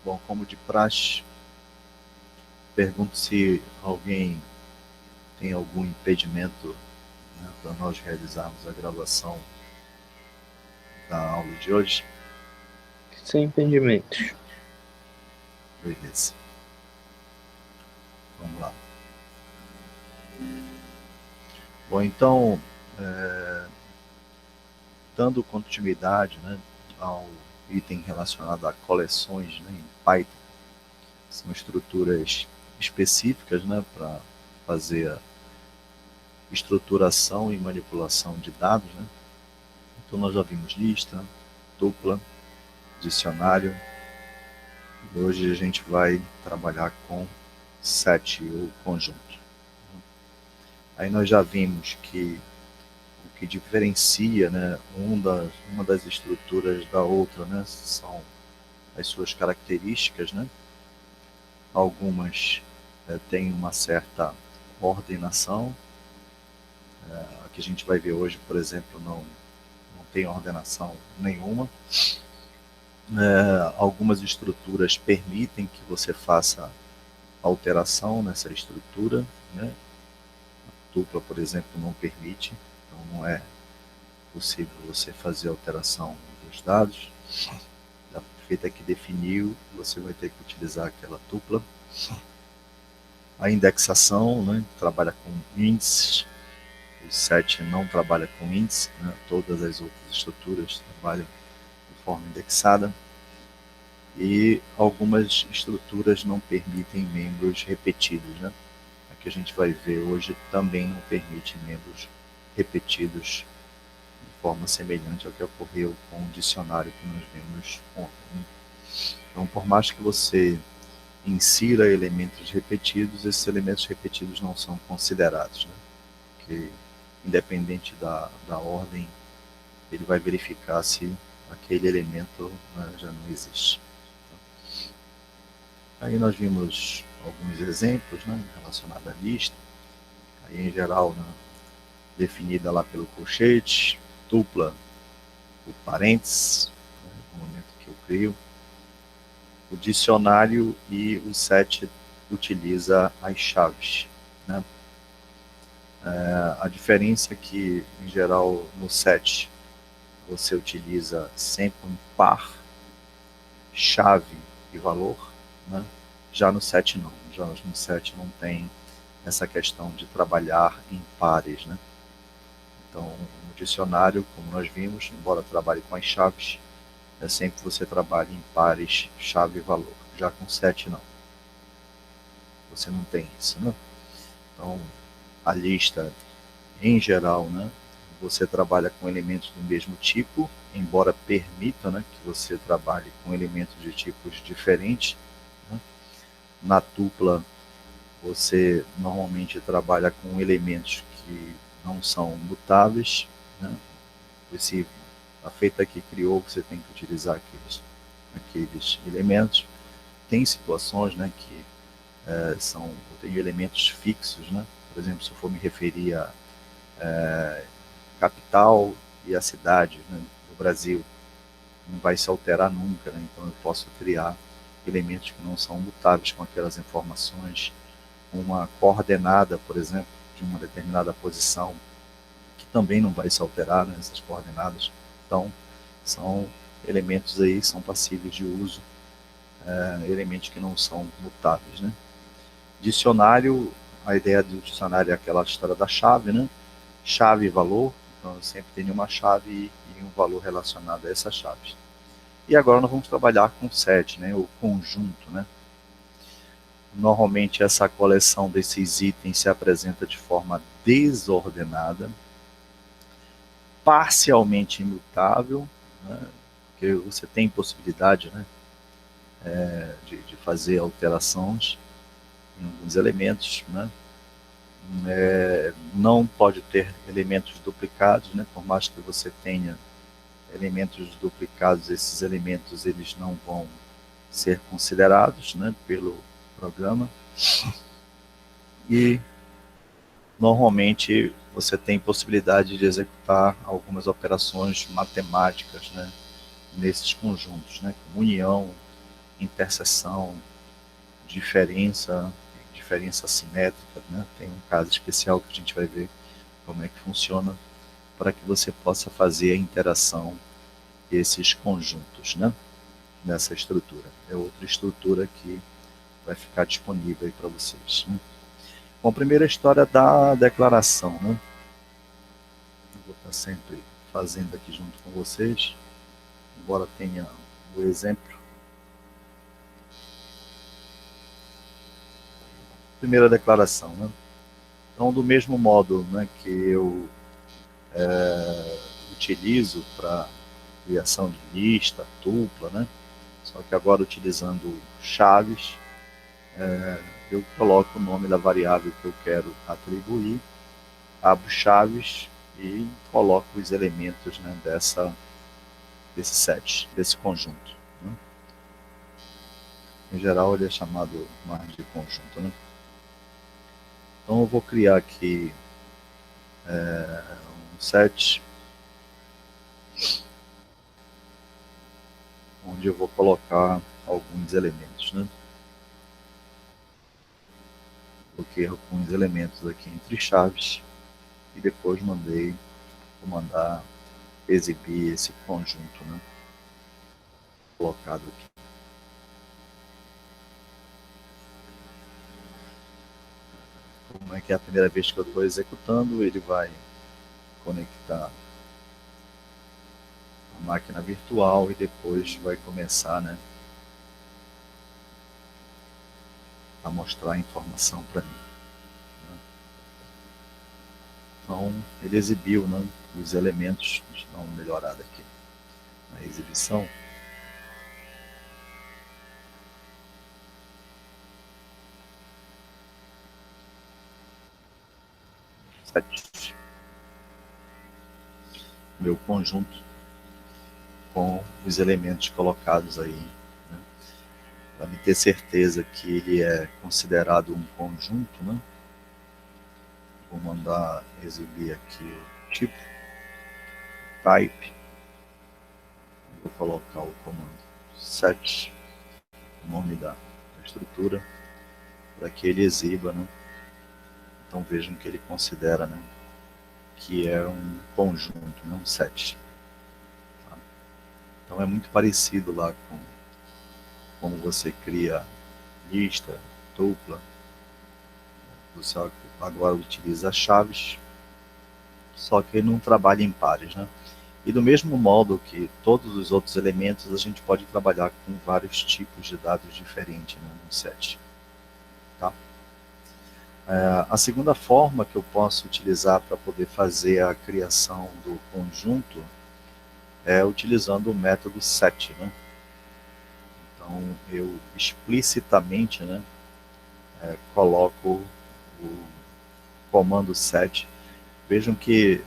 Bom, como de praxe, pergunto se alguém tem algum impedimento, né, para nós realizarmos a gravação da aula de hoje. Sem impedimentos. Beleza, vamos lá. Bom, então, dando continuidade, né, ao item relacionado a coleções, né, em Python, são estruturas específicas, né, para fazer a estruturação e manipulação de dados. Né? Então nós já vimos lista, dupla, dicionário, e hoje a gente vai trabalhar com set ou conjunto. Aí nós já vimos que o que diferencia, né, uma das estruturas da outra, né, são as suas características. Né? Algumas têm uma certa ordenação. A que a gente vai ver hoje, por exemplo, não tem ordenação nenhuma. Algumas estruturas permitem que você faça alteração nessa estrutura. Né? A dupla, por exemplo, não permite, então não é possível você fazer alteração dos dados. Da feita que definiu, você vai ter que utilizar aquela tupla. A indexação, né, trabalha com índices. O set não trabalha com índice, né? Todas as outras estruturas trabalham de forma indexada. E algumas estruturas não permitem membros repetidos. Né? A que a gente vai ver hoje também não permite membros repetidos de forma semelhante ao que ocorreu com o dicionário que nós vimos ontem. Então, por mais que você insira elementos repetidos, esses elementos repetidos não são considerados. Né? Porque, independente da ordem, ele vai verificar se aquele elemento, né, já não existe. Aí nós vimos alguns exemplos, né, relacionados à lista. Aí, em geral, né, definida lá pelo colchete, dupla por parênteses, né, no momento que eu crio. O dicionário e o set utiliza as chaves. Né? A diferença é que, em geral, no set você utiliza sempre um par, chave e valor. Né? Já no set não. Já no set não tem essa questão de trabalhar em pares. Né? Então, no dicionário, como nós vimos, embora trabalhe com as chaves, é sempre você trabalha em pares, chave e valor. Já com set não. Você não tem isso. Né? Então, a lista, em geral, né, você trabalha com elementos do mesmo tipo, embora permita, né, que você trabalhe com elementos de tipos diferentes. Né? Na tupla, você normalmente trabalha com elementos que não são mutáveis. Né? A feita que criou, você tem que utilizar aqueles elementos. Tem situações, né, que tem elementos fixos. Né? Por exemplo, se eu for me referir a capital e a cidade, né, do Brasil, não vai se alterar nunca. Né? Então eu posso criar elementos que não são mutáveis com aquelas informações. Uma coordenada, por exemplo, de uma determinada posição, que também não vai se alterar, né, essas coordenadas. Então, são elementos aí, são passíveis de uso, elementos que não são mutáveis. Né? Dicionário, a ideia do dicionário é aquela história da chave, né? Chave e valor, então eu sempre tenho uma chave e um valor relacionado a essas chaves. E agora nós vamos trabalhar com set, né? O conjunto. Né? Normalmente essa coleção desses itens se apresenta de forma desordenada, parcialmente imutável, né? Porque você tem possibilidade, né, de fazer alterações em alguns elementos. Né? Não pode ter elementos duplicados. Né? Por mais que você tenha elementos duplicados, esses elementos eles não vão ser considerados, né, pelo programa. E normalmente você tem possibilidade de executar algumas operações matemáticas, né, nesses conjuntos, né, como união, interseção, diferença assimétrica, né? Tem um caso especial que a gente vai ver como é que funciona para que você possa fazer a interação desses conjuntos, né? Nessa estrutura. É outra estrutura que vai ficar disponível aí para vocês, né? Bom, a primeira história da declaração, né? Eu vou estar sempre fazendo aqui junto com vocês, embora tenha o exemplo. Primeira declaração, né? Então, do mesmo modo, né, que eu utilizo para criação de lista, tupla, né? Só que agora utilizando chaves, eu coloco o nome da variável que eu quero atribuir, abro chaves e coloco os elementos, né, desse set, desse conjunto, né? Em geral ele é chamado mais de conjunto, né? Então eu vou criar aqui um set onde eu vou colocar alguns elementos, né? Coloquei alguns elementos aqui entre chaves e depois vou mandar exibir esse conjunto, né? Colocado aqui. Como é que é a primeira vez que eu estou executando, ele vai conectar a máquina virtual e depois vai começar, né, a mostrar a informação para mim. Então ele exibiu, né, os elementos. Deixa eu dar uma melhorada aqui na exibição. Meu conjunto com os elementos colocados aí, né, para me ter certeza que ele é considerado um conjunto, né? Vou mandar exibir aqui o tipo, type, vou colocar o comando set, o nome da estrutura, para que ele exiba, né? Então vejam que ele considera, né, que é um conjunto, não um set. Tá? Então é muito parecido lá com como você cria lista, dupla. Você agora utiliza chaves, só que não trabalha em pares, né? E do mesmo modo que todos os outros elementos, a gente pode trabalhar com vários tipos de dados diferentes, né, no set. Tá? A segunda forma que eu posso utilizar para poder fazer a criação do conjunto é utilizando o método set, né? Então eu explicitamente, né, coloco o comando set. Vejam que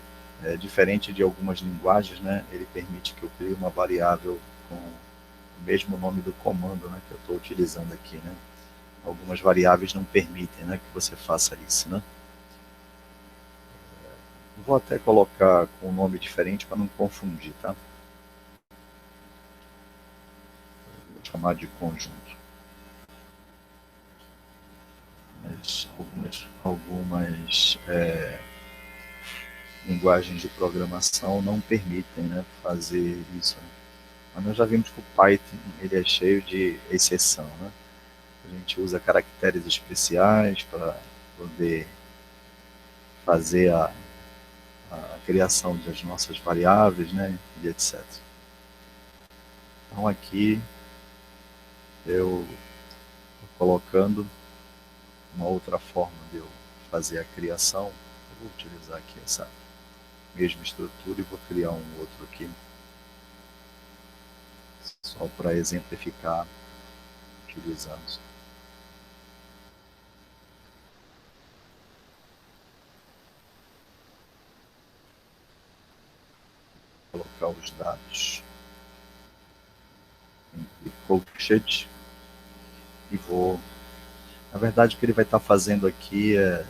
diferente de algumas linguagens, né, ele permite que eu crie uma variável com o mesmo nome do comando, né, que eu estou utilizando aqui, né? Algumas variáveis não permitem, né, que você faça isso, né? Vou até colocar com um nome diferente para não confundir, tá? Vou chamar de conjunto. Mas algumas linguagens de programação não permitem, né, fazer isso, né? Mas nós já vimos que o Python ele é cheio de exceção, né? A gente usa caracteres especiais para poder fazer a criação das nossas variáveis, né, e etc. Então aqui eu estou colocando uma outra forma de eu fazer a criação. Eu vou utilizar aqui essa mesma estrutura e vou criar um outro aqui, só para exemplificar utilizando. Vou colocar os dados entre colchetes e vou... Na verdade, o que ele vai estar fazendo aqui é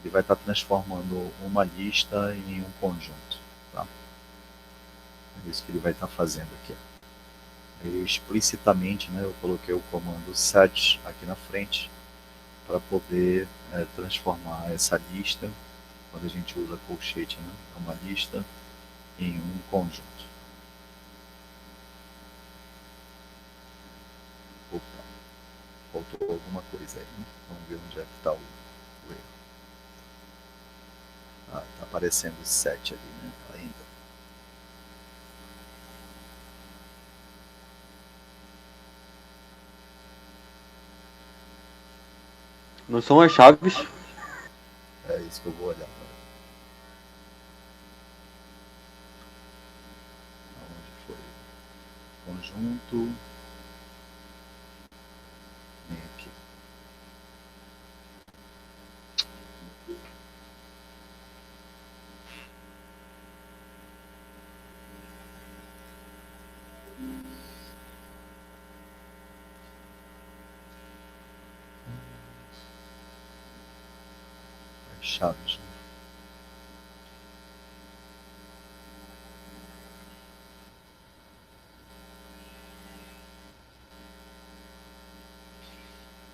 ele vai estar transformando uma lista em um conjunto. Tá? É isso que ele vai estar fazendo aqui. Eu explicitamente, né, eu coloquei o comando set aqui na frente para poder transformar essa lista, quando a gente usa colchete, né, é uma lista, em um conjunto. Opa, faltou alguma coisa aí, né? Vamos ver onde é que está o erro. Ah, está aparecendo 7 ali, né, ainda. Não são as chaves? É isso que eu vou olhar agora. Onde foi? Conjunto. Vem aqui. As chaves, né?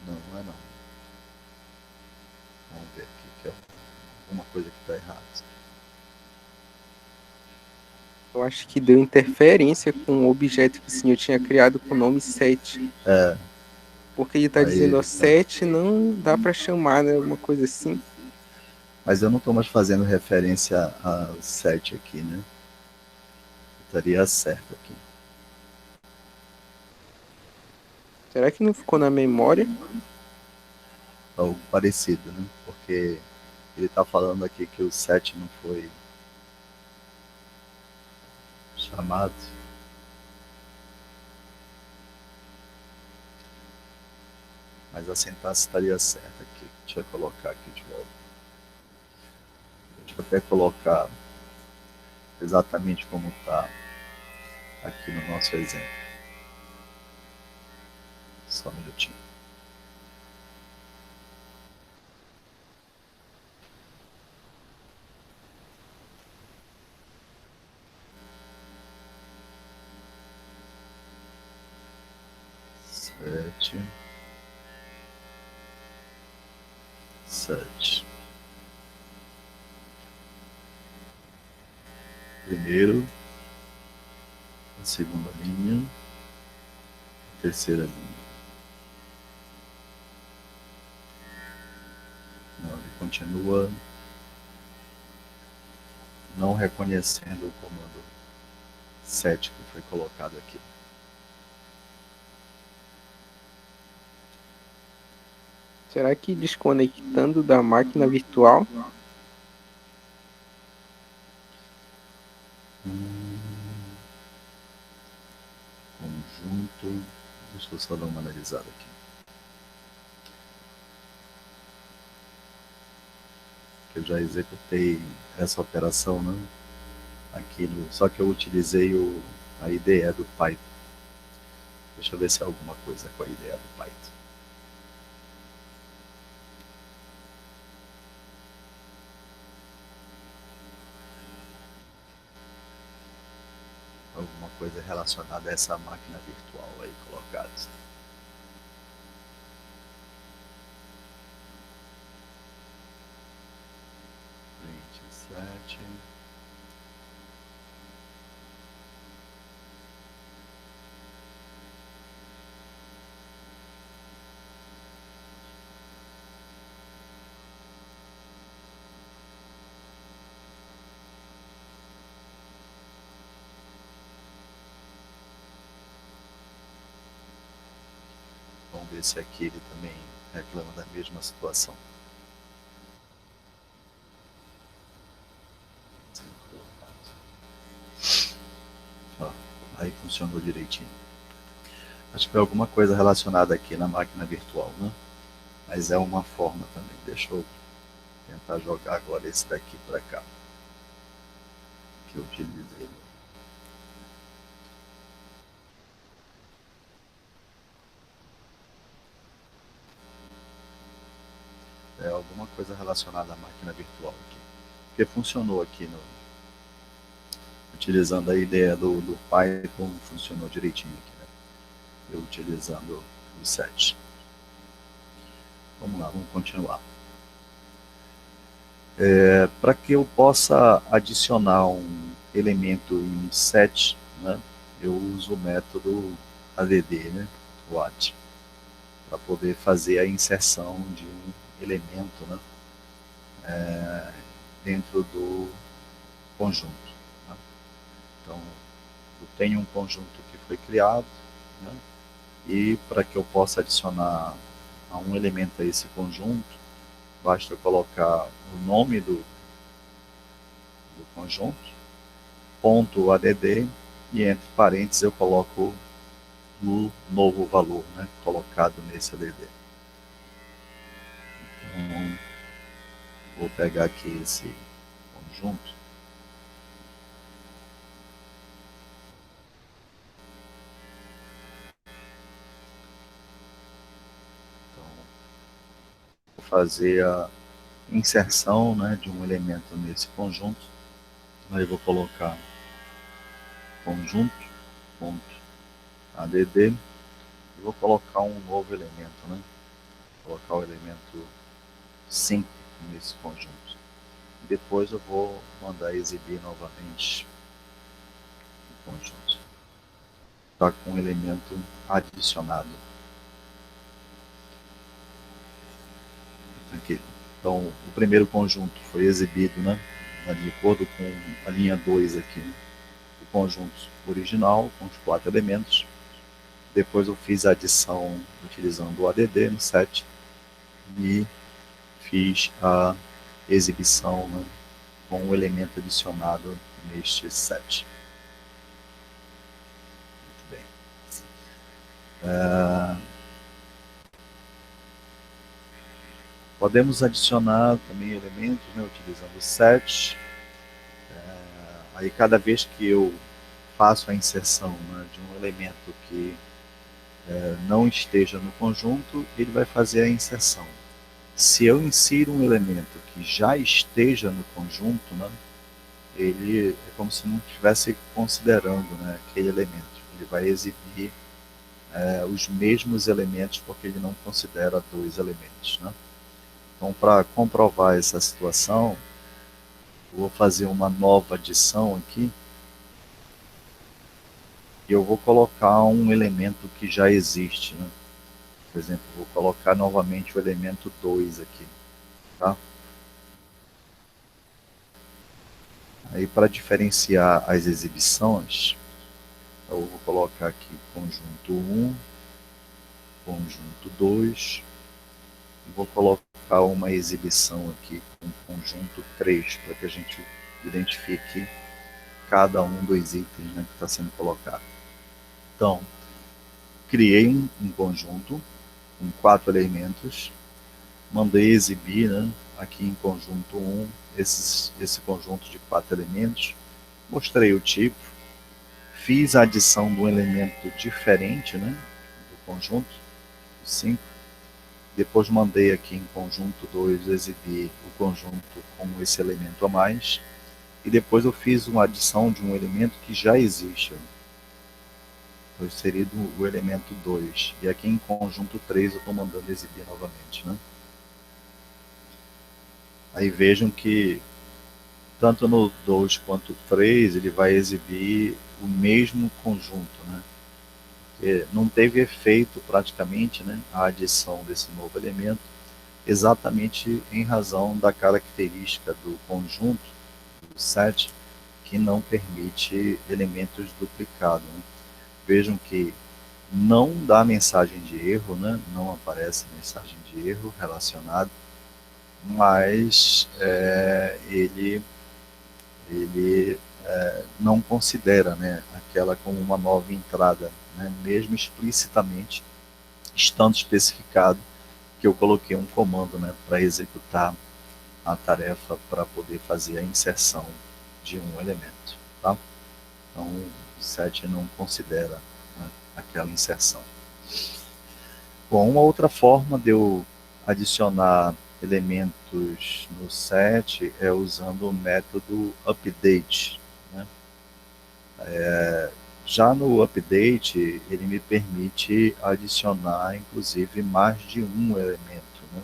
Não, não é não. Vamos ver aqui, que é alguma coisa que está errada. Eu acho que deu interferência com o objeto que o senhor tinha criado com o nome 7. É. Porque ele está Aí, dizendo, ó, tá. 7 não dá para chamar, né? Alguma coisa assim. Mas eu não estou mais fazendo referência a 7 aqui, né? Estaria certo aqui. Será que não ficou na memória? Algo parecido, né? Porque ele está falando aqui que o 7 não foi chamado. Mas a sintaxe estaria certa aqui. Deixa eu colocar aqui de volta. Deixa eu até colocar exatamente como está aqui no nosso exemplo. Só um minutinho. Sete. Primeiro, a segunda linha, a terceira linha. Não, ele continua não reconhecendo o comando 7 que foi colocado aqui. Será que desconectando da máquina virtual? Conjunto. Deixa eu só dar uma analisada aqui. Eu já executei essa operação, né? Aqui só que eu utilizei a IDE do Python. Deixa eu ver se é alguma coisa com a IDE do Python. Alguma coisa relacionada a essa máquina virtual aí colocada. Sete. Vamos ver se aqui ele também reclama da mesma situação. Ó, aí funcionou direitinho. Acho que foi alguma coisa relacionada aqui na máquina virtual, né? Mas é uma forma também. Deixa eu tentar jogar agora esse daqui para cá. Que eu utilizei. É alguma coisa relacionada à máquina virtual aqui. Porque funcionou aqui utilizando a ideia do Python, funcionou direitinho aqui, né? eu utilizando o set. Vamos lá, vamos continuar. Para que eu possa adicionar um elemento em um set, né, eu uso o método add, né, o add, para poder fazer a inserção de um elemento, né, dentro do conjunto. Né? Então, eu tenho um conjunto que foi criado, né, e para que eu possa adicionar a um elemento a esse conjunto, basta eu colocar o nome do conjunto, ponto add, e entre parênteses eu coloco o novo valor, né, colocado nesse add. Então, vou pegar aqui esse conjunto. Então, vou fazer a inserção, né, de um elemento nesse conjunto. Aí vou colocar conjunto, ponto add, e vou colocar um novo elemento, né? Vou colocar o elemento 5 nesse conjunto. Depois eu vou mandar exibir novamente o conjunto. Está com um elemento adicionado. Aqui. Então, o primeiro conjunto foi exibido, né, de acordo com a linha 2 aqui. Né? O conjunto original, com os 4 elementos. Depois eu fiz a adição utilizando o add no set e fiz a exibição, né, com o elemento adicionado neste set. Muito bem. Podemos adicionar também elementos, né, utilizando o set. Aí cada vez que eu faço a inserção, né, de um elemento que não esteja no conjunto, ele vai fazer a inserção. Se eu insiro um elemento que já esteja no conjunto, né, ele é como se não estivesse considerando, né, aquele elemento. Ele vai exibir os mesmos elementos porque ele não considera 2 elementos. Né? Então, para comprovar essa situação, eu vou fazer uma nova adição aqui e eu vou colocar um elemento que já existe. Né? Por exemplo, vou colocar novamente o elemento 2 aqui. Tá? Aí, para diferenciar as exibições, eu vou colocar aqui conjunto 1, conjunto 2, e vou colocar uma exibição aqui com conjunto 3, para que a gente identifique cada um dos itens, né, que está sendo colocado. Então, criei um conjunto com 4 elementos, mandei exibir, né, aqui em conjunto 1 esse conjunto de 4 elementos, mostrei o tipo, fiz a adição de um elemento diferente, né, do conjunto, o 5, depois mandei aqui em conjunto 2 exibir o conjunto com esse elemento a mais, e depois eu fiz uma adição de um elemento que já existe, então seria o elemento 2, e aqui em conjunto 3 eu estou mandando exibir novamente. Né? Aí vejam que tanto no 2 quanto no 3 ele vai exibir o mesmo conjunto, né? Porque não teve efeito praticamente, né, a adição desse novo elemento, exatamente em razão da característica do conjunto, do set, que não permite elementos duplicados. Né? Vejam que não dá mensagem de erro, né? Não aparece mensagem de erro relacionada, mas ele não considera, né, aquela como uma nova entrada, né, mesmo explicitamente estando especificado que eu coloquei um comando, né, para executar a tarefa para poder fazer a inserção de um elemento. Tá? Então, o set não considera, né, aquela inserção. Bom, uma outra forma de eu adicionar elementos no set é usando o método update. Né? Já no update, ele me permite adicionar, inclusive, mais de um elemento, né?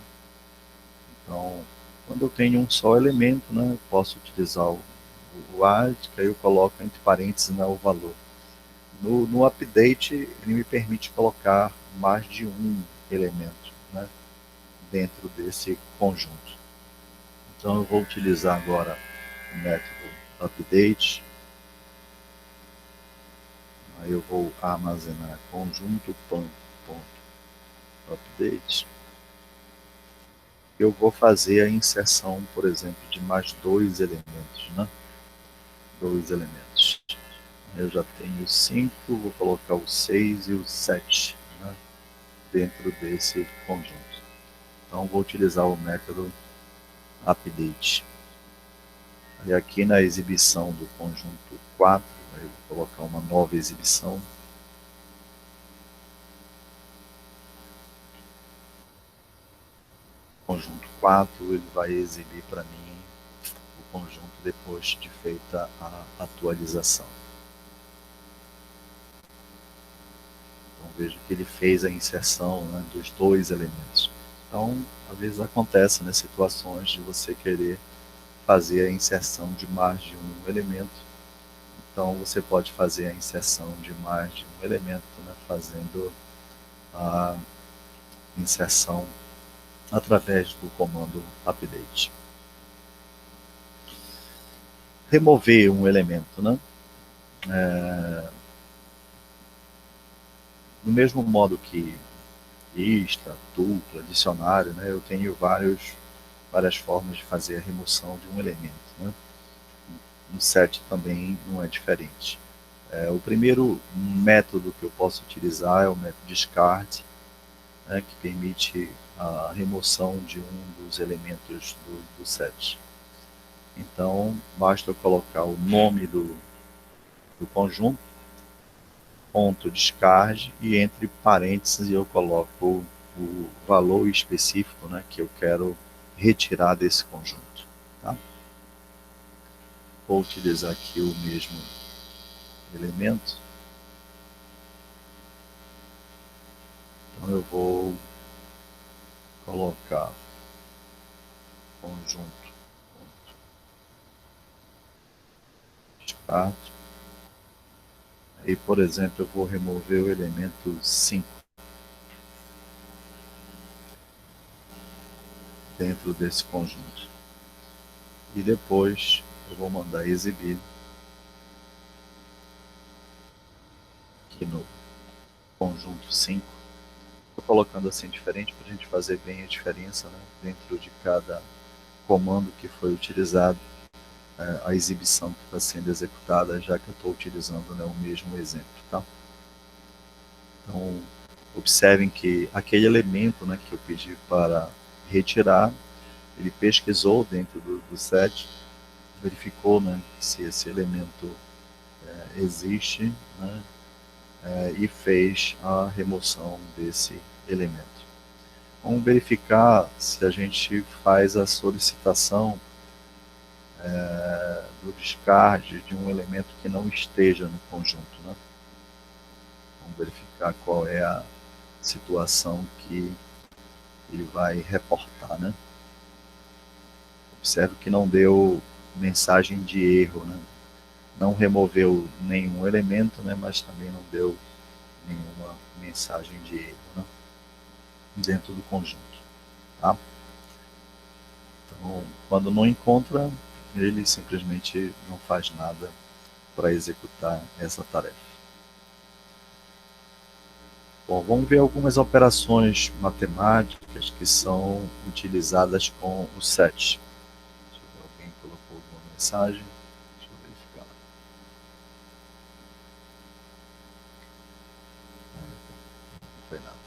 Então, quando eu tenho um só elemento, né, eu posso utilizar o add, que aí eu coloco entre parênteses, né, o valor. No update, ele me permite colocar mais de um elemento, né, dentro desse conjunto. Então, eu vou utilizar agora o método update. Aí eu vou armazenar conjunto update. Eu vou fazer a inserção, por exemplo, de mais dois elementos, né? Dois elementos. Eu já tenho 5, vou colocar o 6 e o 7, né, dentro desse conjunto. Então vou utilizar o método update. E aqui na exibição do conjunto 4, eu vou colocar uma nova exibição. Conjunto 4, ele vai exibir para mim o conjunto depois de feita a atualização. Então vejo que ele fez a inserção, né, dos dois elementos. Então, às vezes acontece, né, situações de você querer fazer a inserção de mais de um elemento. Então você pode fazer a inserção de mais de um elemento, né, fazendo a inserção através do comando update. Remover um elemento, né? Do mesmo modo que lista, tupla, dicionário, né, eu tenho várias formas de fazer a remoção de um elemento, né? No set também não é diferente. O primeiro método que eu posso utilizar é o método discard, né, que permite a remoção de um dos elementos do set. Então, basta eu colocar o nome do conjunto, ponto discard, e entre parênteses eu coloco o valor específico, né, que eu quero retirar desse conjunto. Tá? Vou utilizar aqui o mesmo elemento. Então eu vou colocar conjunto discard. Aí, por exemplo, eu vou remover o elemento 5 dentro desse conjunto. E depois eu vou mandar exibir aqui no conjunto 5. Estou colocando assim diferente para a gente fazer bem a diferença, né, dentro de cada comando que foi utilizado, a exibição que está sendo executada, já que eu estou utilizando, né, o mesmo exemplo. Tá? Então, observem que aquele elemento, né, que eu pedi para retirar, ele pesquisou dentro do set, verificou, né, se esse elemento existe, né, e fez a remoção desse elemento. Vamos verificar se a gente faz a solicitação do descarte de um elemento que não esteja no conjunto, né? Vamos verificar qual é a situação que ele vai reportar, né? Observe que não deu mensagem de erro, né? Não removeu nenhum elemento, né? Mas também não deu nenhuma mensagem de erro, né, dentro do conjunto. Tá? Então, quando não encontra, ele simplesmente não faz nada para executar essa tarefa. Bom, vamos ver algumas operações matemáticas que são utilizadas com o set. Deixa eu ver, alguém colocou alguma mensagem. Deixa eu verificar. Não foi nada.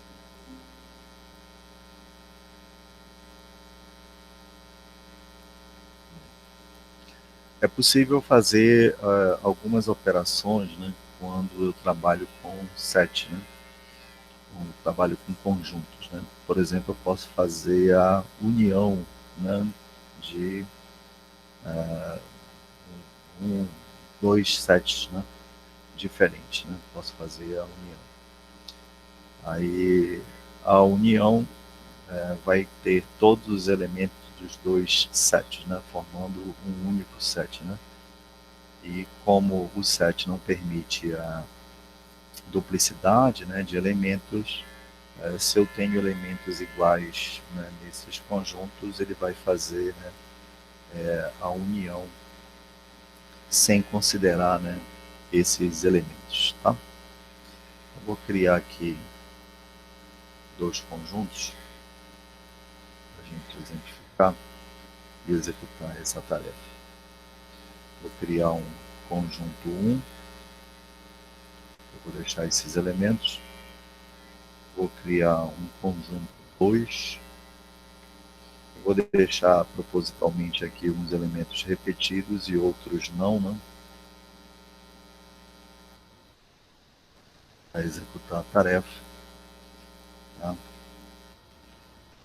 É possível fazer algumas operações, né, quando eu trabalho com set, né, quando eu trabalho com conjuntos. Né. Por exemplo, eu posso fazer a união, né, de dois sets. Né. diferente, né? Posso fazer a união. Aí a união vai ter todos os elementos dos dois sets, né? Formando um único set, né? E como o set não permite a duplicidade, né, de elementos, se eu tenho elementos iguais, né, nesses conjuntos, ele vai fazer, né, a união sem considerar, né, esses elementos. Tá? Eu vou criar aqui dois conjuntos para a gente exemplificar e executar essa tarefa. Vou criar um conjunto 1, eu vou deixar esses elementos. Vou criar um conjunto 2. Vou deixar propositalmente aqui uns elementos repetidos e outros não, né? Para executar a tarefa. Tá?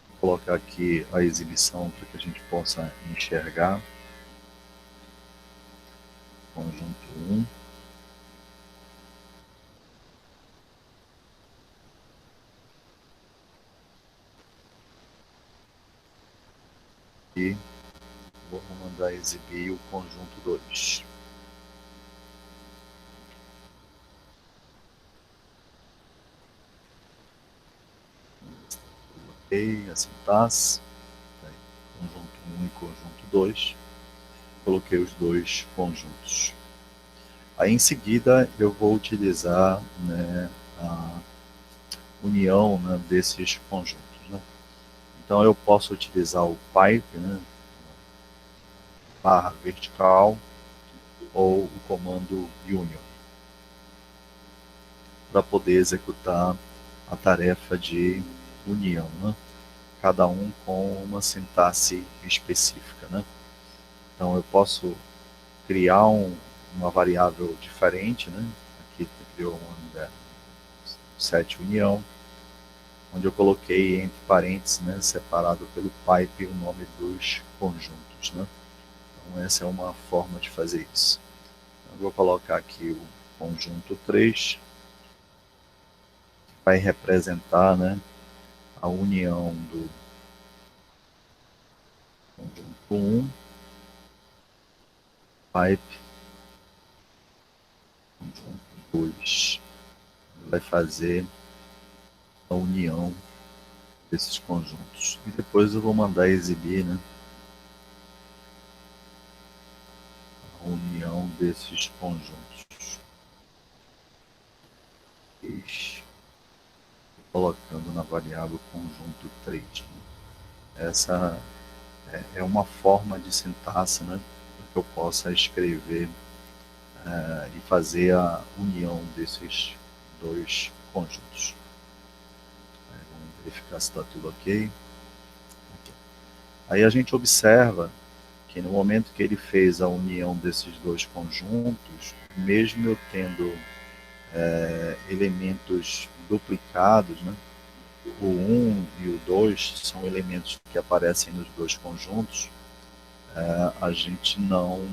Vou colocar aqui a exibição para que a gente possa enxergar. Conjunto 1. E vou mandar exibir o conjunto 2. Ok, a sintaxe. Conjunto 1 e conjunto 2. Coloquei os dois conjuntos. Aí em seguida eu vou utilizar, né, a união, né, desses conjuntos. Né? Então eu posso utilizar o pipe, né, barra vertical, ou o comando union, para poder executar a tarefa de união, né? Cada um com uma sintaxe específica. Né? Então eu posso criar uma variável diferente, né? Aqui criou um set união, onde eu coloquei entre parênteses, né, separado pelo pipe, o nome dos conjuntos. Né? Então essa é uma forma de fazer isso. Eu vou colocar aqui o conjunto 3, que vai representar, né, a união do conjunto 1, pipe, conjunto 2. Vai fazer a união desses conjuntos. E depois eu vou mandar exibir, né, a união desses conjuntos. Colocando na variável conjunto 3. Né? Essa é uma forma de sintaxe, né, para que eu possa escrever e fazer a união desses dois conjuntos. Vamos verificar se está tudo ok. Aí a gente observa que no momento que ele fez a união desses dois conjuntos, mesmo eu tendo elementos duplicados, né, o 1 e o 2 são elementos que aparecem nos dois conjuntos, a gente não...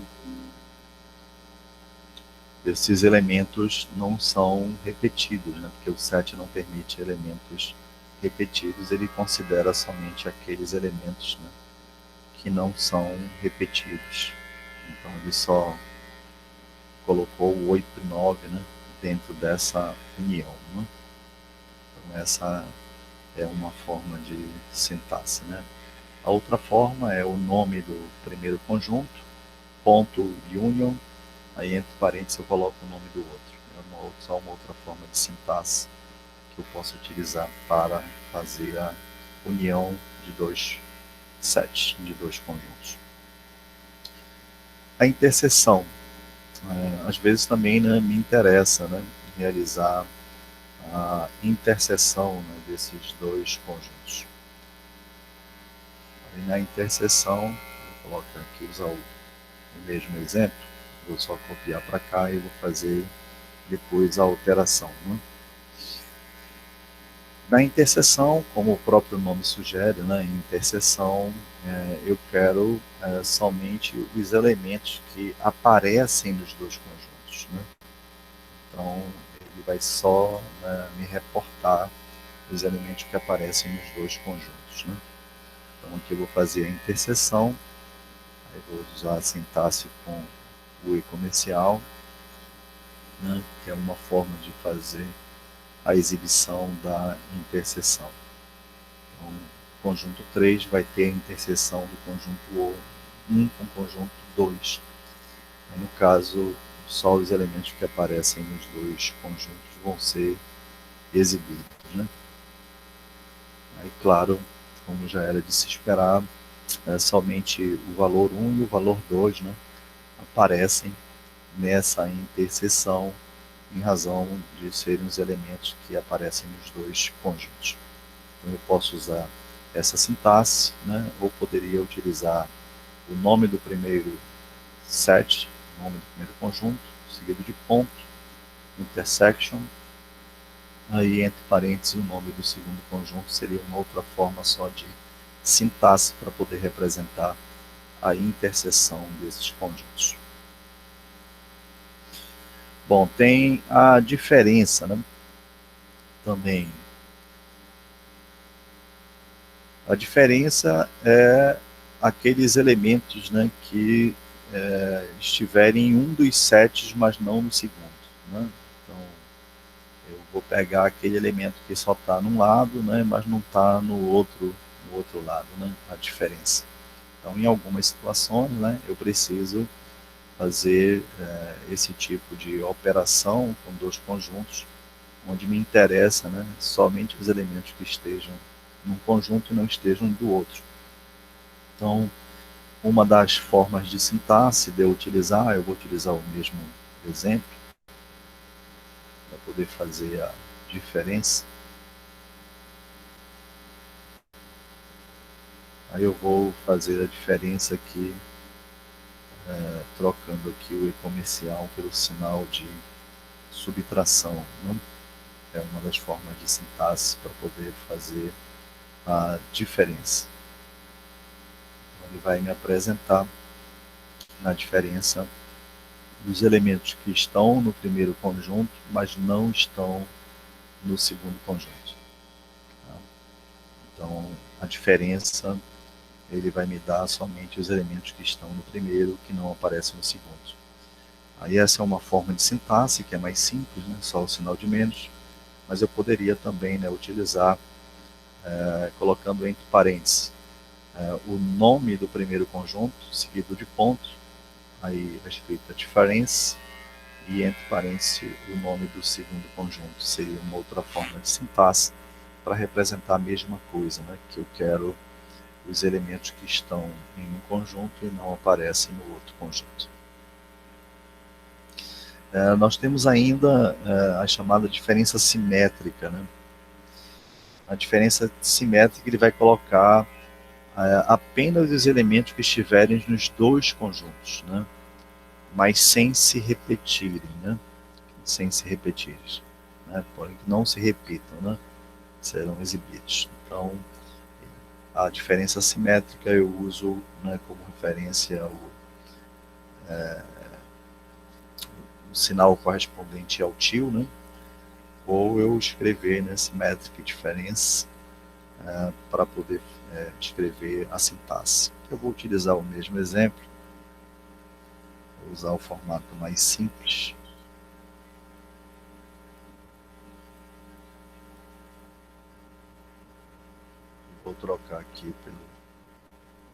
Esses elementos não são repetidos, né? Porque o set não permite elementos repetidos, ele considera somente aqueles elementos, né, que não são repetidos. Então ele só colocou o 8 e 9, né, dentro dessa união. Né? Então essa é uma forma de sintaxe. Né? A outra forma é o nome do primeiro conjunto, ponto union, aí entre parênteses eu coloco o nome do outro. É só uma outra forma de sintaxe que eu posso utilizar para fazer a união de dois sets, de dois conjuntos. A interseção. Às vezes também, né, me interessa, né, realizar a interseção, né, desses dois conjuntos. Aí na interseção, vou colocar aqui, usar o mesmo exemplo, vou só copiar para cá e vou fazer depois a alteração. Né? Na interseção, como o próprio nome sugere, né, interseção, eu quero somente os elementos que aparecem nos dois conjuntos. Né? Então, ele vai só, né, me reportar os elementos que aparecem nos dois conjuntos, né? Então, aqui eu vou fazer a interseção, aí vou usar a sintaxe com o e comercial, né, que é uma forma de fazer a exibição da interseção. Então, o conjunto 3 vai ter a interseção do conjunto 1 com o conjunto 2. No caso, só os elementos que aparecem nos dois conjuntos vão ser exibidos, né? Aí, claro, como já era de se esperar, somente o valor 1 e o valor 2, né, aparecem nessa interseção em razão de serem os elementos que aparecem nos dois conjuntos. Então eu posso usar essa sintaxe, né, ou poderia utilizar o nome do primeiro set, o nome do primeiro conjunto, seguido de ponto, intersection, aí entre parênteses o nome do segundo conjunto seria uma outra forma só de sintaxe para poder representar a interseção desses conjuntos. Bom, tem a diferença, né? Também. A diferença é aqueles elementos, né, que estiverem em um dos sets, mas não no segundo, né? Então, eu vou pegar aquele elemento que só está num lado, né, mas não está no outro lado, né? A diferença. Então, em algumas situações, né, eu preciso fazer esse tipo de operação com dois conjuntos, onde me interessa, né, somente os elementos que estejam num conjunto e não estejam do outro. Então, uma das formas de sintaxe de eu utilizar, eu vou utilizar o mesmo exemplo para poder fazer a diferença. Aí eu vou fazer a diferença aqui, trocando aqui o e comercial pelo sinal de subtração, né? É uma das formas de sintaxe para poder fazer a diferença. Então, ele vai me apresentar na diferença dos elementos que estão no primeiro conjunto, mas não estão no segundo conjunto. Então, a diferença, ele vai me dar somente os elementos que estão no primeiro, que não aparecem no segundo. Aí essa é uma forma de sintaxe, que é mais simples, né? Só o sinal de menos, mas eu poderia também, né, utilizar, colocando entre parênteses, o nome do primeiro conjunto, seguido de ponto, aí a escrita difference, e entre parênteses o nome do segundo conjunto. Seria uma outra forma de sintaxe para representar a mesma coisa, né? Que eu quero os elementos que estão em um conjunto e não aparecem no outro conjunto. Nós temos ainda a chamada diferença simétrica, né? A diferença simétrica, ele vai colocar apenas os elementos que estiverem nos dois conjuntos, né? Mas sem se repetirem, né? Sem se repetirem, né? Porém que não se repitam, né? Serão exibidos. Então, a diferença simétrica eu uso, né, como referência o sinal correspondente ao tio, né? Ou eu escrever, né, symmetric difference para poder escrever a sintaxe. Eu vou utilizar o mesmo exemplo, vou usar o formato mais simples. Vou trocar aqui pelo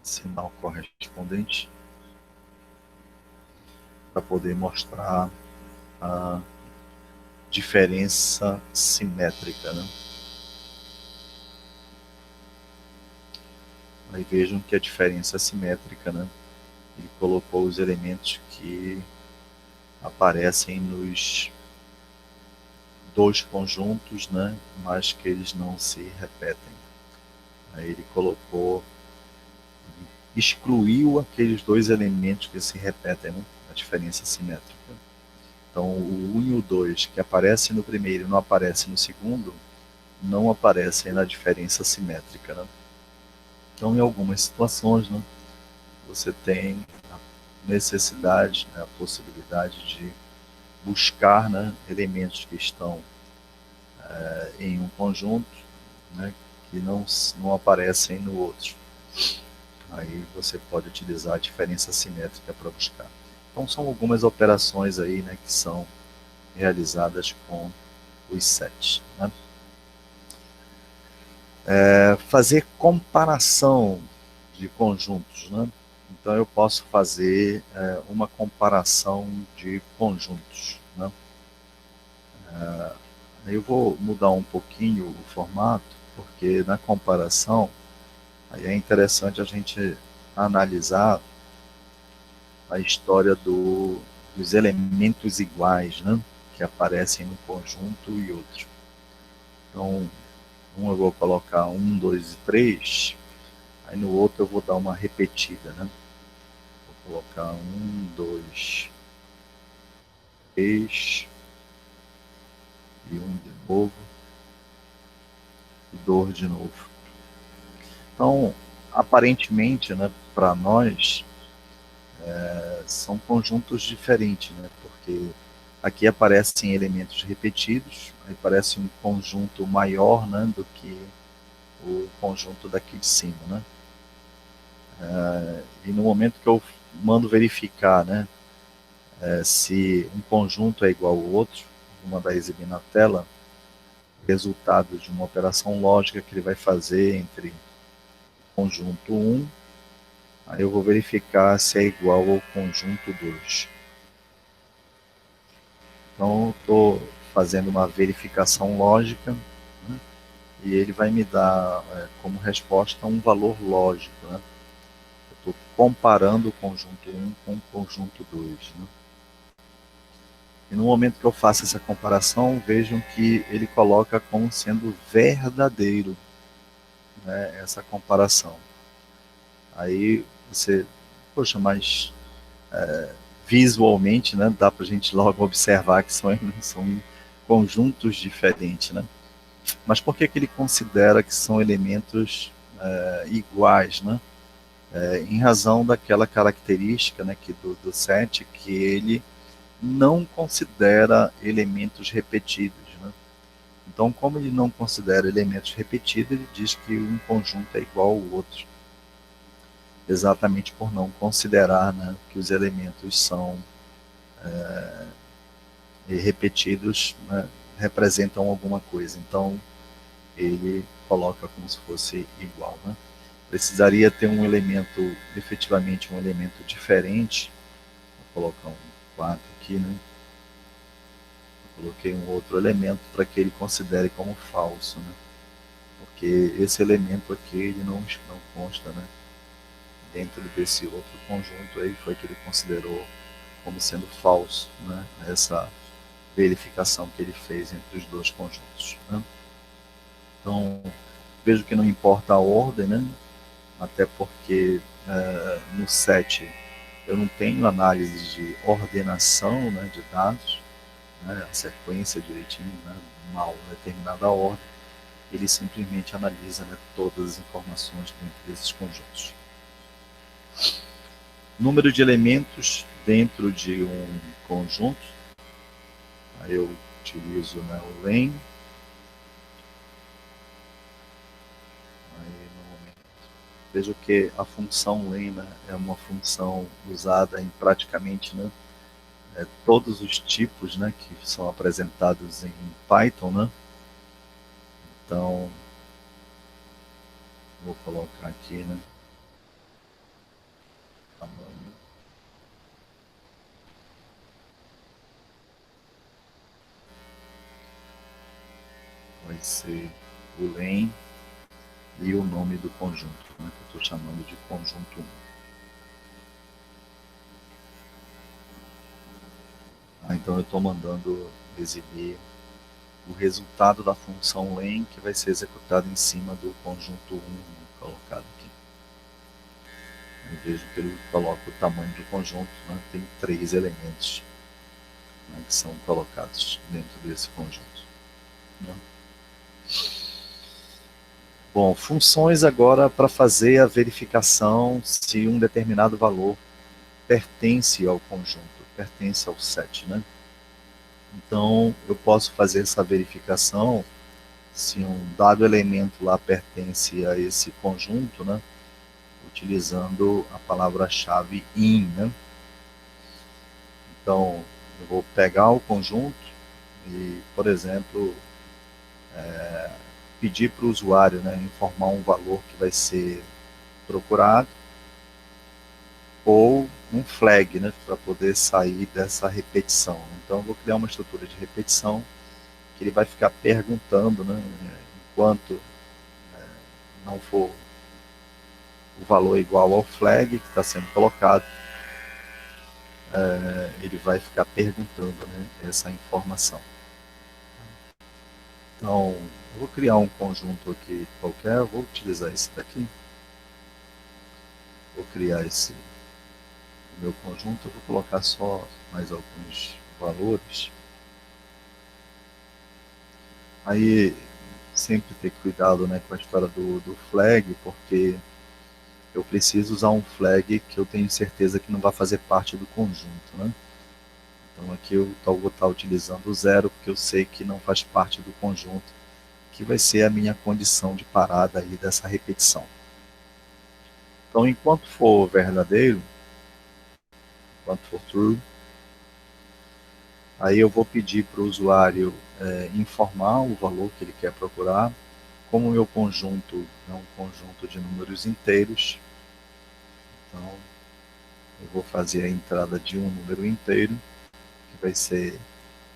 sinal correspondente para poder mostrar a diferença simétrica, né? Aí vejam que a diferença simétrica, né? Ele colocou os elementos que aparecem nos dois conjuntos, né? Mas que eles não se repetem. Aí ele colocou, excluiu aqueles dois elementos que se repetem, né? A diferença simétrica. Então, o 1 e o 2, que aparecem no primeiro e não aparecem no segundo, não aparecem na diferença simétrica, né? Então, em algumas situações, né, você tem a necessidade, né, a possibilidade de buscar, né, elementos que estão em um conjunto, né, que não aparecem no outro. Aí você pode utilizar a diferença simétrica para buscar. Então são algumas operações aí, né, que são realizadas com os sets. Né? Fazer comparação de conjuntos. Né? Então eu posso fazer uma comparação de conjuntos. Né? Eu vou mudar um pouquinho o formato, porque na comparação aí é interessante a gente analisar a história dos elementos iguais, né? Que aparecem num conjunto e outro. Então, eu vou colocar 1, 2 e 3, aí no outro eu vou dar uma repetida, né? Vou colocar 1, 2, 3 e 1 de novo e 2 de novo. Então, aparentemente, né, para nós, são conjuntos diferentes, né? Porque aqui aparecem elementos repetidos, aí parece um conjunto maior, né, do que o conjunto daqui de cima, né? E no momento que eu mando verificar, né, se um conjunto é igual ao outro, vou mandar exibir na tela, resultado de uma operação lógica que ele vai fazer entre o conjunto 1, aí eu vou verificar se é igual ao conjunto 2. Então, estou fazendo uma verificação lógica, né, e ele vai me dar como resposta um valor lógico. Né? Eu estou comparando o conjunto 1 com o conjunto 2. Né? E no momento que eu faço essa comparação, vejam que ele coloca como sendo verdadeiro, né, essa comparação. Aí você, poxa, mas visualmente, né, dá para a gente logo observar que são conjuntos diferentes, né? Mas por que ele considera que são elementos iguais, né? Em razão daquela característica, né, do set, que ele não considera elementos repetidos. Né? Então, como ele não considera elementos repetidos, ele diz que um conjunto é igual ao outro. Exatamente por não considerar, né, que os elementos são repetidos, né, representam alguma coisa. Então, ele coloca como se fosse igual. Né? Precisaria ter um elemento, efetivamente um elemento diferente. Vou colocar um 4 aqui, né? Coloquei um outro elemento para que ele considere como falso, né? Porque esse elemento aqui ele não consta, né? Dentro desse outro conjunto aí foi que ele considerou como sendo falso, né? Essa verificação que ele fez entre os dois conjuntos. Né? Então, vejo que não importa a ordem, né? Até porque no set eu não tenho análise de ordenação, né, de dados, né, a sequência direitinho, né, uma determinada ordem, ele simplesmente analisa, né, todas as informações dentro desses conjuntos. Número de elementos dentro de um conjunto, aí eu utilizo, né, o len. Vejo que a função len, né, é uma função usada em praticamente, né, todos os tipos, né, que são apresentados em Python, né? Então, vou colocar aqui, né, tamanho. Vai ser o len e o nome do conjunto, né, que eu estou chamando de conjunto 1. Então eu estou mandando exibir o resultado da função len que vai ser executado em cima do conjunto 1 colocado aqui. Eu vejo que ele coloca o tamanho do conjunto, né? Tem 3 elementos, né, que são colocados dentro desse conjunto. Né? Bom, funções agora para fazer a verificação se um determinado valor pertence ao conjunto, pertence ao set. Né? Então, eu posso fazer essa verificação se um dado elemento lá pertence a esse conjunto, né? Utilizando a palavra-chave in, né? Então, eu vou pegar o conjunto e, por exemplo, pedir para o usuário, né, informar um valor que vai ser procurado ou um flag, né, para poder sair dessa repetição. Então, eu vou criar uma estrutura de repetição que ele vai ficar perguntando, né, enquanto não for o valor igual ao flag que está sendo colocado, ele vai ficar perguntando, né, essa informação. Então, eu vou criar um conjunto aqui qualquer, eu vou utilizar esse daqui. Vou criar esse meu conjunto, eu vou colocar só mais alguns valores. Aí, sempre ter cuidado, né, com a história do flag, porque eu preciso usar um flag que eu tenho certeza que não vai fazer parte do conjunto, né? Então aqui eu vou estar utilizando o zero, porque eu sei que não faz parte do conjunto, que vai ser a minha condição de parada aí dessa repetição. Então, enquanto for verdadeiro, enquanto for true, aí eu vou pedir para o usuário informar o valor que ele quer procurar. Como o meu conjunto é um conjunto de números inteiros, então eu vou fazer a entrada de um número inteiro, que vai ser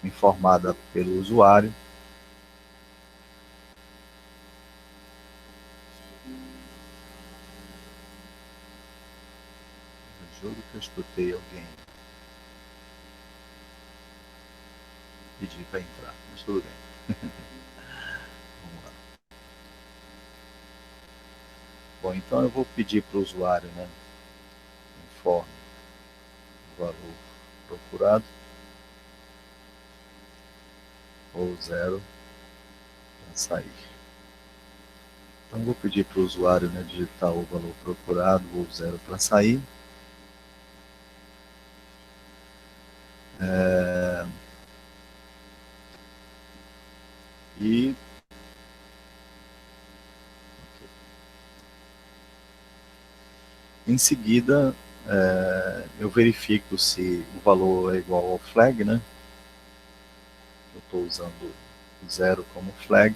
informada pelo usuário. Eu juro que eu escutei alguém pedir para entrar, mas tudo bem. Vamos lá. Bom, então eu vou pedir para o usuário, né, informe o valor procurado, ou zero, para sair. Então eu vou pedir para o usuário, né, digitar o valor procurado ou zero para sair. E em seguida eu verifico se o valor é igual ao flag, né? Eu estou usando o zero como flag.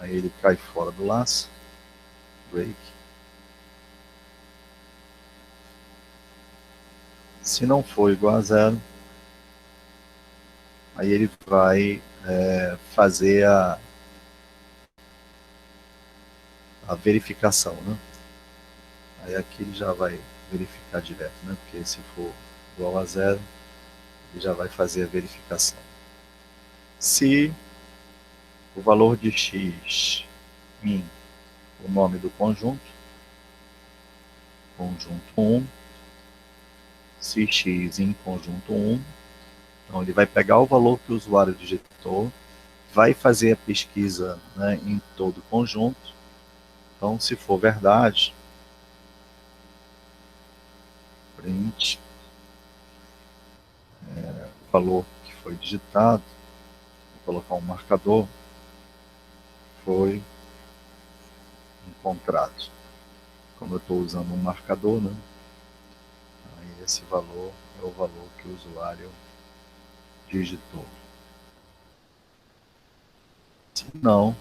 Aí ele cai fora do laço. Break. Se não for igual a zero, aí ele vai fazer a verificação, né? Aí aqui ele já vai verificar direto, né? Porque se for igual a zero, ele já vai fazer a verificação. Se o valor de x em o nome do conjunto 1, se x em conjunto 1, então ele vai pegar o valor que o usuário digitou, vai fazer a pesquisa, né, em todo o conjunto. Então, se for verdade, print o valor que foi digitado, vou colocar um marcador, foi encontrado. Como eu estou usando um marcador, né, aí esse valor é o valor que o usuário digitou. Se não,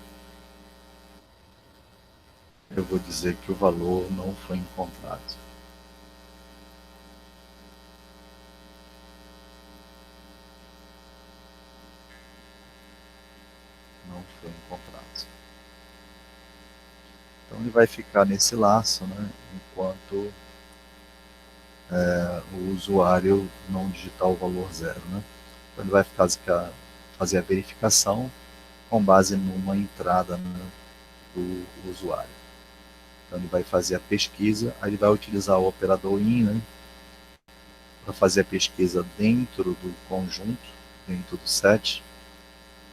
eu vou dizer que o valor não foi encontrado. Não foi encontrado. Então ele vai ficar nesse laço, né, enquanto o usuário não digitar o valor zero, né? Então ele vai fazer a verificação com base numa entrada, né, do usuário. Então ele vai fazer a pesquisa, aí ele vai utilizar o operador in, né, para fazer a pesquisa dentro do conjunto, dentro do set,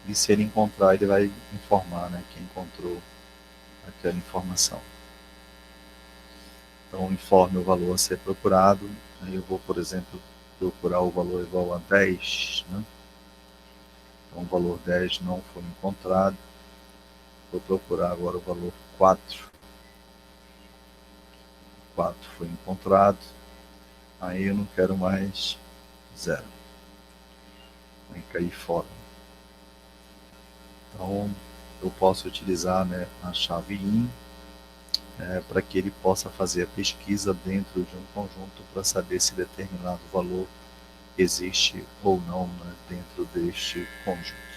e se ele encontrar, ele vai informar, né, que encontrou aquela informação. Então, informe o valor a ser procurado. Aí eu vou, por exemplo, procurar o valor igual a 10, né? Então o valor 10 não foi encontrado. Vou procurar agora o valor 4. 4 foi encontrado. Aí eu não quero mais 0. Vai cair fora. Então eu posso utilizar, né, a chave IN para que ele possa fazer a pesquisa dentro de um conjunto para saber se determinado valor existe ou não, né, dentro deste conjunto.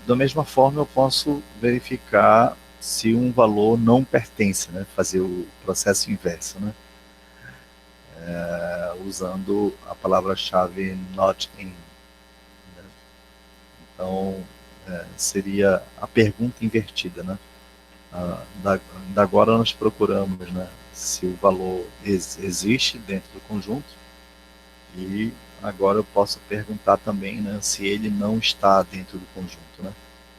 Da mesma forma, eu posso verificar se um valor não pertence, né, fazer o processo inverso, né, usando a palavra-chave not in. Né. Então, seria a pergunta invertida, né? Da agora nós procuramos, né, se o valor existe dentro do conjunto, e agora eu posso perguntar também, né, se ele não está dentro do conjunto, né?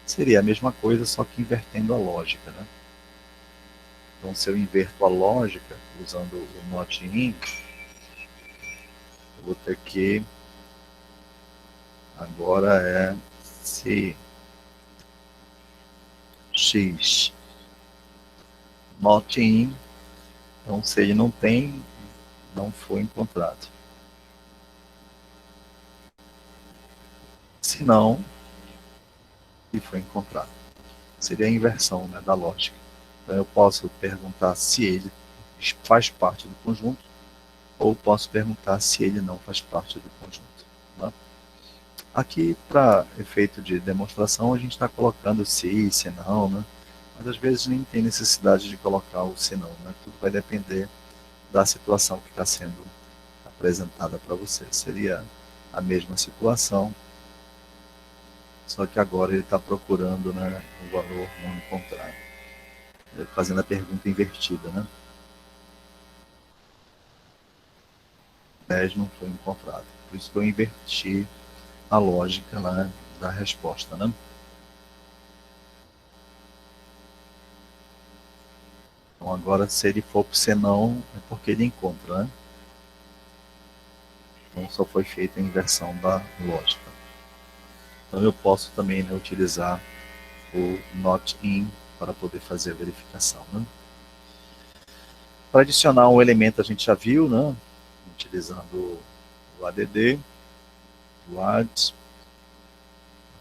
Seria a mesma coisa, só que invertendo a lógica, né? Então, se eu inverto a lógica usando o not in, eu vou ter que agora se x not in, então se ele não tem, não foi encontrado. Se não, e foi encontrado. Seria a inversão, né, da lógica. Então eu posso perguntar se ele faz parte do conjunto, ou posso perguntar se ele não faz parte do conjunto. Né? Aqui, para efeito de demonstração, a gente está colocando se não, né? Mas às vezes nem tem necessidade de colocar o se não. Né? Tudo vai depender da situação que está sendo apresentada para você. Seria a mesma situação, só que agora ele está procurando, né, um valor não encontrado. Fazendo a pergunta invertida, né? 10 não foi encontrado. Por isso que eu inverti a lógica, né, da resposta, né? Então agora, se ele for para o senão, é porque ele encontra, né? Então só foi feita a inversão da lógica. Então eu posso também, né, utilizar o not in para poder fazer a verificação, né? Para adicionar um elemento a gente já viu, né? Utilizando o add, o add,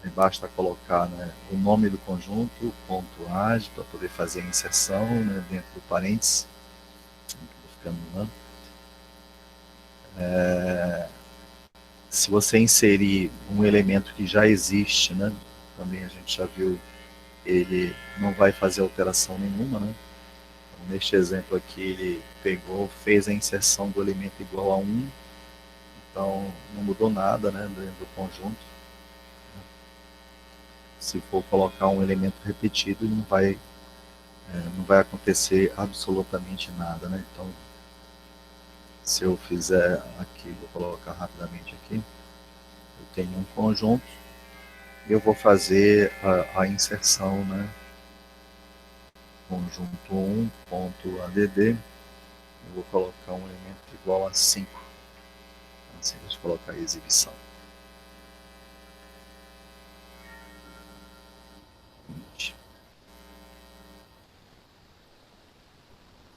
e basta colocar, né, o nome do conjunto, ponto .add, para poder fazer a inserção, né, dentro do parênteses. Ficando, né? Se você inserir um elemento que já existe, né, também a gente já viu, ele não vai fazer alteração nenhuma, né? Então, neste exemplo aqui, ele pegou, fez a inserção do elemento igual a 1, então não mudou nada, né, dentro do conjunto. Se for colocar um elemento repetido, não vai acontecer absolutamente nada, né? Então, se eu fizer aqui, vou colocar rapidamente aqui, eu tenho um conjunto, eu vou fazer a inserção, né? Conjunto 1.add, eu vou colocar um elemento igual a 5. Assim, deixa eu colocar a exibição.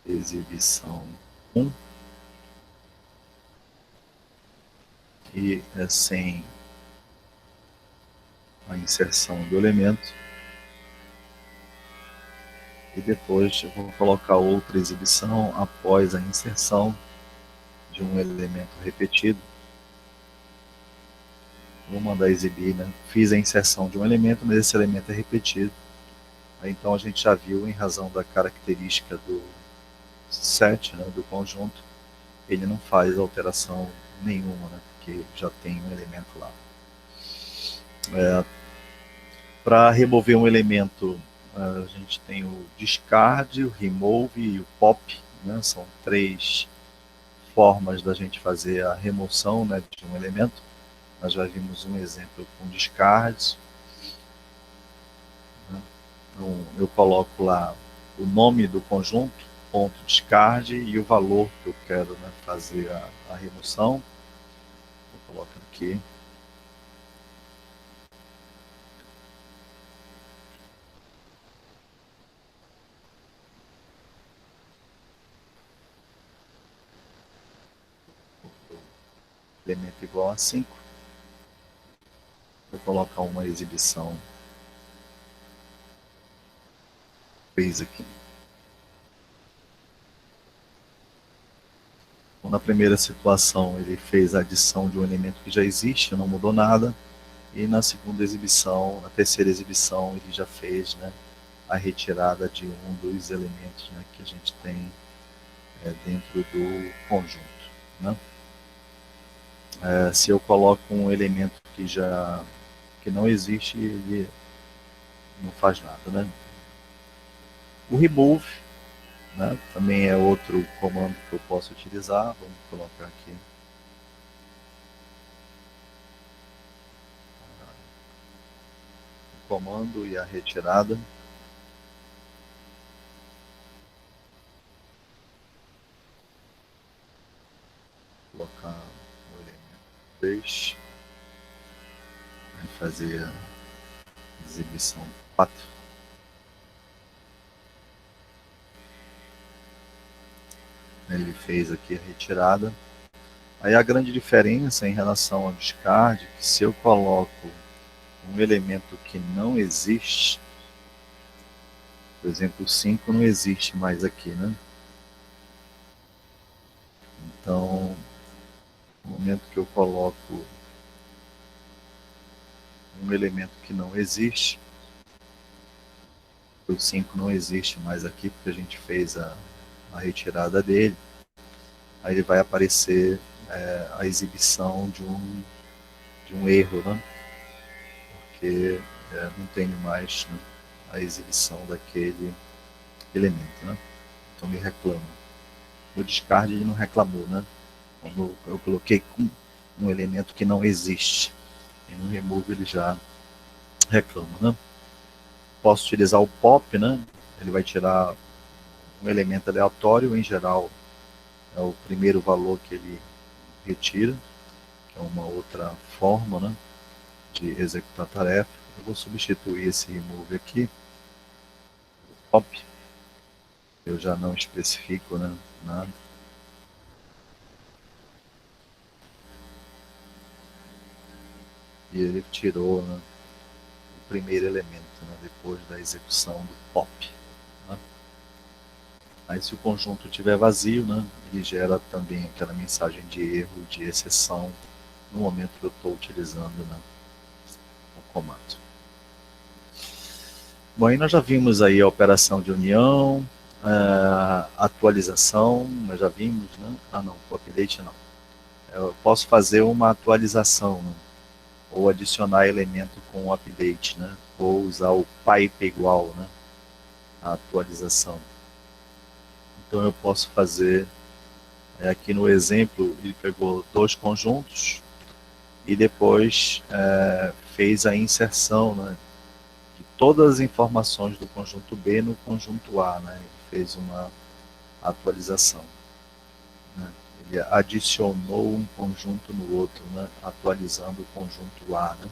Exibição 1, que é sem a inserção do elemento, e depois eu vou colocar outra exibição após a inserção de um elemento repetido. Vou mandar exibir, né? Fiz a inserção de um elemento, mas esse elemento é repetido. Aí, então a gente já viu, em razão da característica do set, né, do conjunto, ele não faz alteração nenhuma, né, porque já tem um elemento lá. Para remover um elemento, a gente tem o discard, o remove e o pop, né? São 3 formas da gente fazer a remoção, né, de um elemento. Nós já vimos um exemplo com discard. Né? Então, eu coloco lá o nome do conjunto, ponto descarte e o valor que eu quero, né, fazer a remoção. Vou colocar aqui. Elemento igual a 5. Vou colocar uma exibição 3 aqui. Então, na primeira situação, ele fez a adição de um elemento que já existe, não mudou nada. E na segunda exibição, na terceira exibição, ele já fez, né, a retirada de um dos elementos, né, que a gente tem dentro do conjunto, né? Se eu coloco um elemento que não existe, ele não faz nada, né? O remove, né, também é outro comando que eu posso utilizar. Vamos colocar aqui. O comando e a retirada. Vou colocar o elemento 3. Vai fazer a exibição 4. Ele fez aqui a retirada. Aí a grande diferença em relação ao descarte, que se eu coloco um elemento que não existe, por exemplo, o 5 não existe mais aqui, né? Então, no momento que eu coloco um elemento que não existe, o 5 não existe mais aqui, porque a gente fez a retirada dele, aí ele vai aparecer a exibição de um erro, né? Porque não tenho mais, né, a exibição daquele elemento, né? Então ele reclama. No descarte ele não reclamou, né? Quando eu coloquei um elemento que não existe, e no remove ele já reclama, né? Posso utilizar o pop, né? Ele vai tirar um elemento aleatório, em geral é o primeiro valor que ele retira, que é uma outra forma, né, de executar a tarefa. Eu vou substituir esse remove aqui, pop. Eu já não especifico, né, nada. E ele tirou, né, o primeiro elemento, né, depois da execução do pop, né. Aí se o conjunto estiver vazio, né, ele gera também aquela mensagem de erro, de exceção, no momento que eu estou utilizando, né, o comando. Bom, aí nós já vimos aí a operação de união, atualização, nós já vimos, né? Ah não, o update não. Eu posso fazer uma atualização, né, ou adicionar elemento com o update, né? Ou usar o pipe igual, né, a atualização. Então eu posso fazer, aqui no exemplo, ele pegou dois conjuntos e depois fez a inserção, né, de todas as informações do conjunto B no conjunto A, né? Ele fez uma atualização, né? Ele adicionou um conjunto no outro, né, atualizando o conjunto A, né?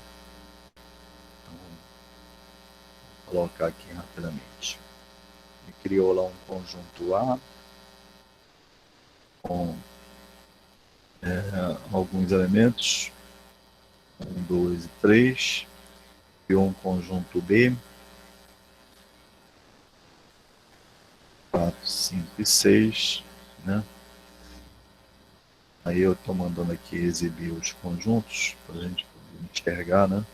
Então, vou colocar aqui rapidamente. Ele criou lá um conjunto A com alguns elementos, 1, 2 e 3, criou um conjunto B, 4, 5 e 6, né? Aí eu estou mandando aqui exibir os conjuntos para a gente poder enxergar, né?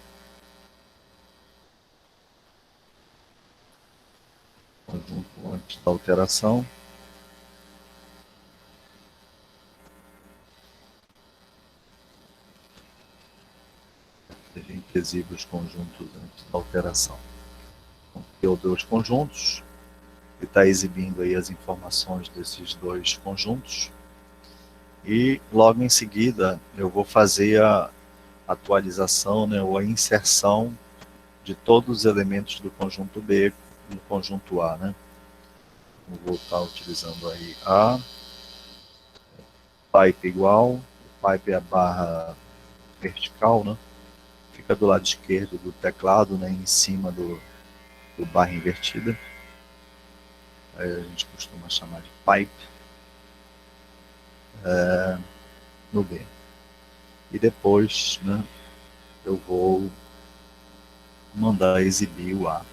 Conjunto antes da alteração. A gente exibe os conjuntos antes da alteração. Então, eu dei os conjuntos, ele está exibindo aí as informações desses dois conjuntos. E logo em seguida eu vou fazer a atualização, né, ou a inserção de todos os elementos do conjunto B no conjunto A, né? Eu vou estar utilizando aí a pipe igual, o pipe é a barra vertical, né? Fica do lado esquerdo do teclado, né? Em cima do barra invertida. Aí a gente costuma chamar de pipe no B. E depois, né, eu vou mandar exibir o A,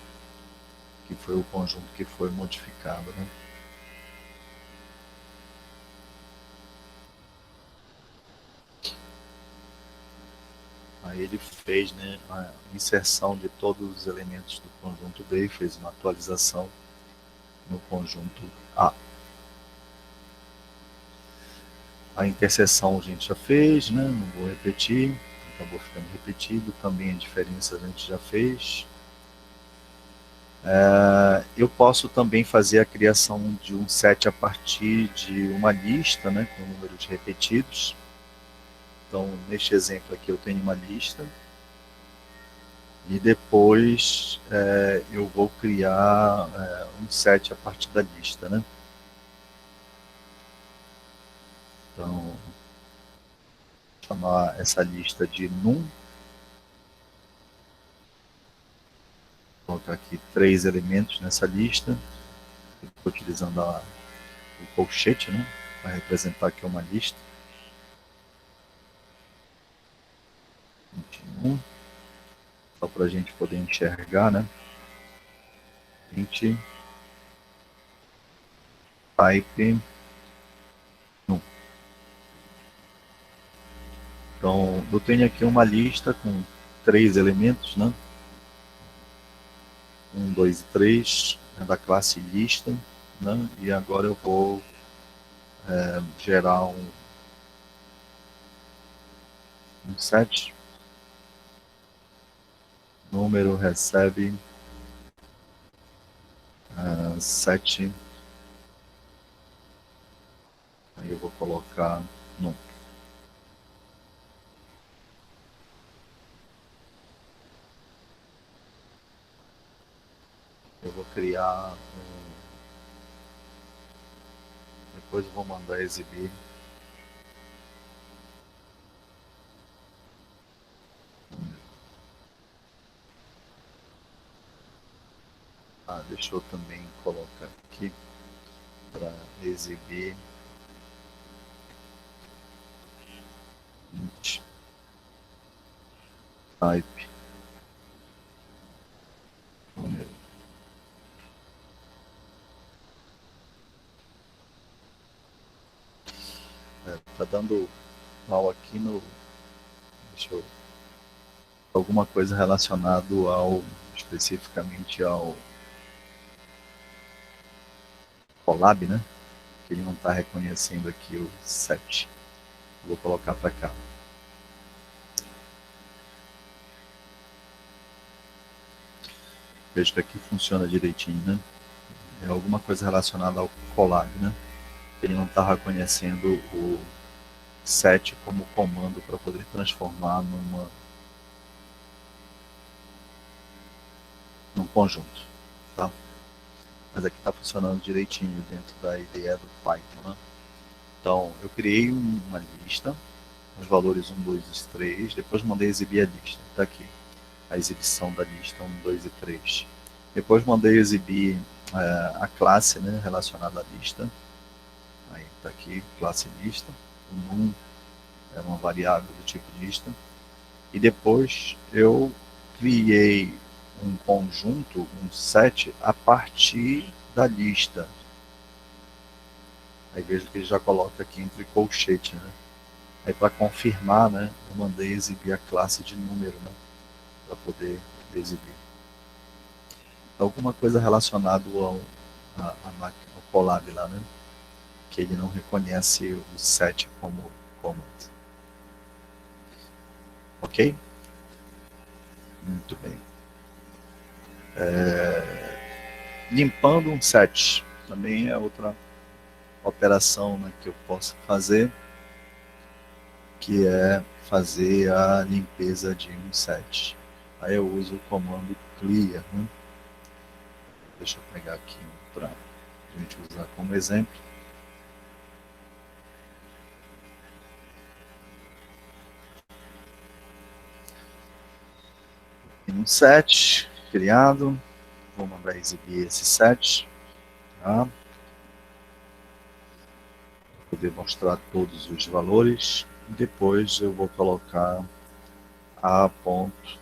que foi o conjunto que foi modificado, né? Aí ele fez, né, a inserção de todos os elementos do conjunto B e fez uma atualização no conjunto A. A interseção a gente já fez, né? Não vou repetir, acabou ficando repetido. Também a diferença a gente já fez. Eu posso também fazer a criação de um set a partir de uma lista, né, com números repetidos. Então, neste exemplo aqui eu tenho uma lista e depois eu vou criar um set a partir da lista, né? Então, vou chamar essa lista de num. Vou colocar aqui 3 elementos nessa lista. Estou utilizando o colchete, né, para representar aqui uma lista. 21. Só para a gente poder enxergar, né? 20. Type 1. Então, eu tenho aqui uma lista com 3 elementos, né? 1, 2 e 3, né, da classe lista, né? E agora eu vou gerar um set. Número recebe 7. Aí eu vou colocar num. Eu vou criar depois eu vou mandar exibir deixa eu também colocar aqui para exibir type número. Tá dando mal aqui no. Deixa eu. Alguma coisa relacionada especificamente ao Colab, né? Que ele não está reconhecendo aqui o set. Vou colocar para cá. Veja que aqui funciona direitinho, né? É alguma coisa relacionada ao Colab, né? Ele não está reconhecendo o set como comando para poder transformar num conjunto, tá? Mas aqui está funcionando direitinho dentro da ideia do Python, né? Então, eu criei uma lista, os valores 1, 2 e 3, depois mandei exibir a lista, está aqui, a exibição da lista 1, 2 e 3. Depois mandei exibir a classe, né, relacionada à lista, aí está aqui, classe lista, o num é uma variável do tipo lista, e depois eu criei um conjunto, um set, a partir da lista. Aí vejo que ele já coloca aqui entre colchete, né? Aí para confirmar, né, eu mandei exibir a classe de número, né, para poder exibir. Alguma coisa relacionada ao Colab lá, né, que ele não reconhece o set como command. Ok? Muito bem. Limpando um set também é outra operação, né, que eu posso fazer, que é fazer a limpeza de um set. Aí eu uso o comando clear, né? Deixa eu pegar aqui para a gente usar como exemplo. Tem um set criado, vou mandar exibir esse set, tá? Poder mostrar todos os valores. Depois eu vou colocar a ponto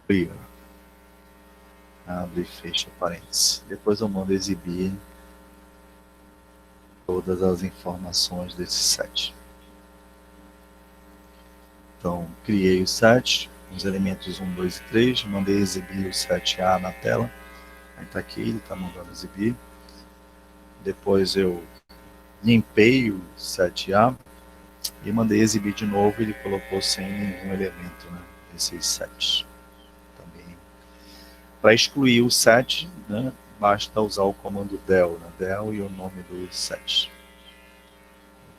clear, abre e fecha parênteses. Depois eu mando exibir todas as informações desse set. Então, criei o set, os elementos 1, 2 e 3, mandei exibir o set A na tela. Aí está aqui, ele está mandando exibir. Depois eu limpei o set A e mandei exibir de novo. Ele colocou sem nenhum elemento, né, desses sets. Também. Para excluir o set, né, basta usar o comando del, né, del e o nome do set.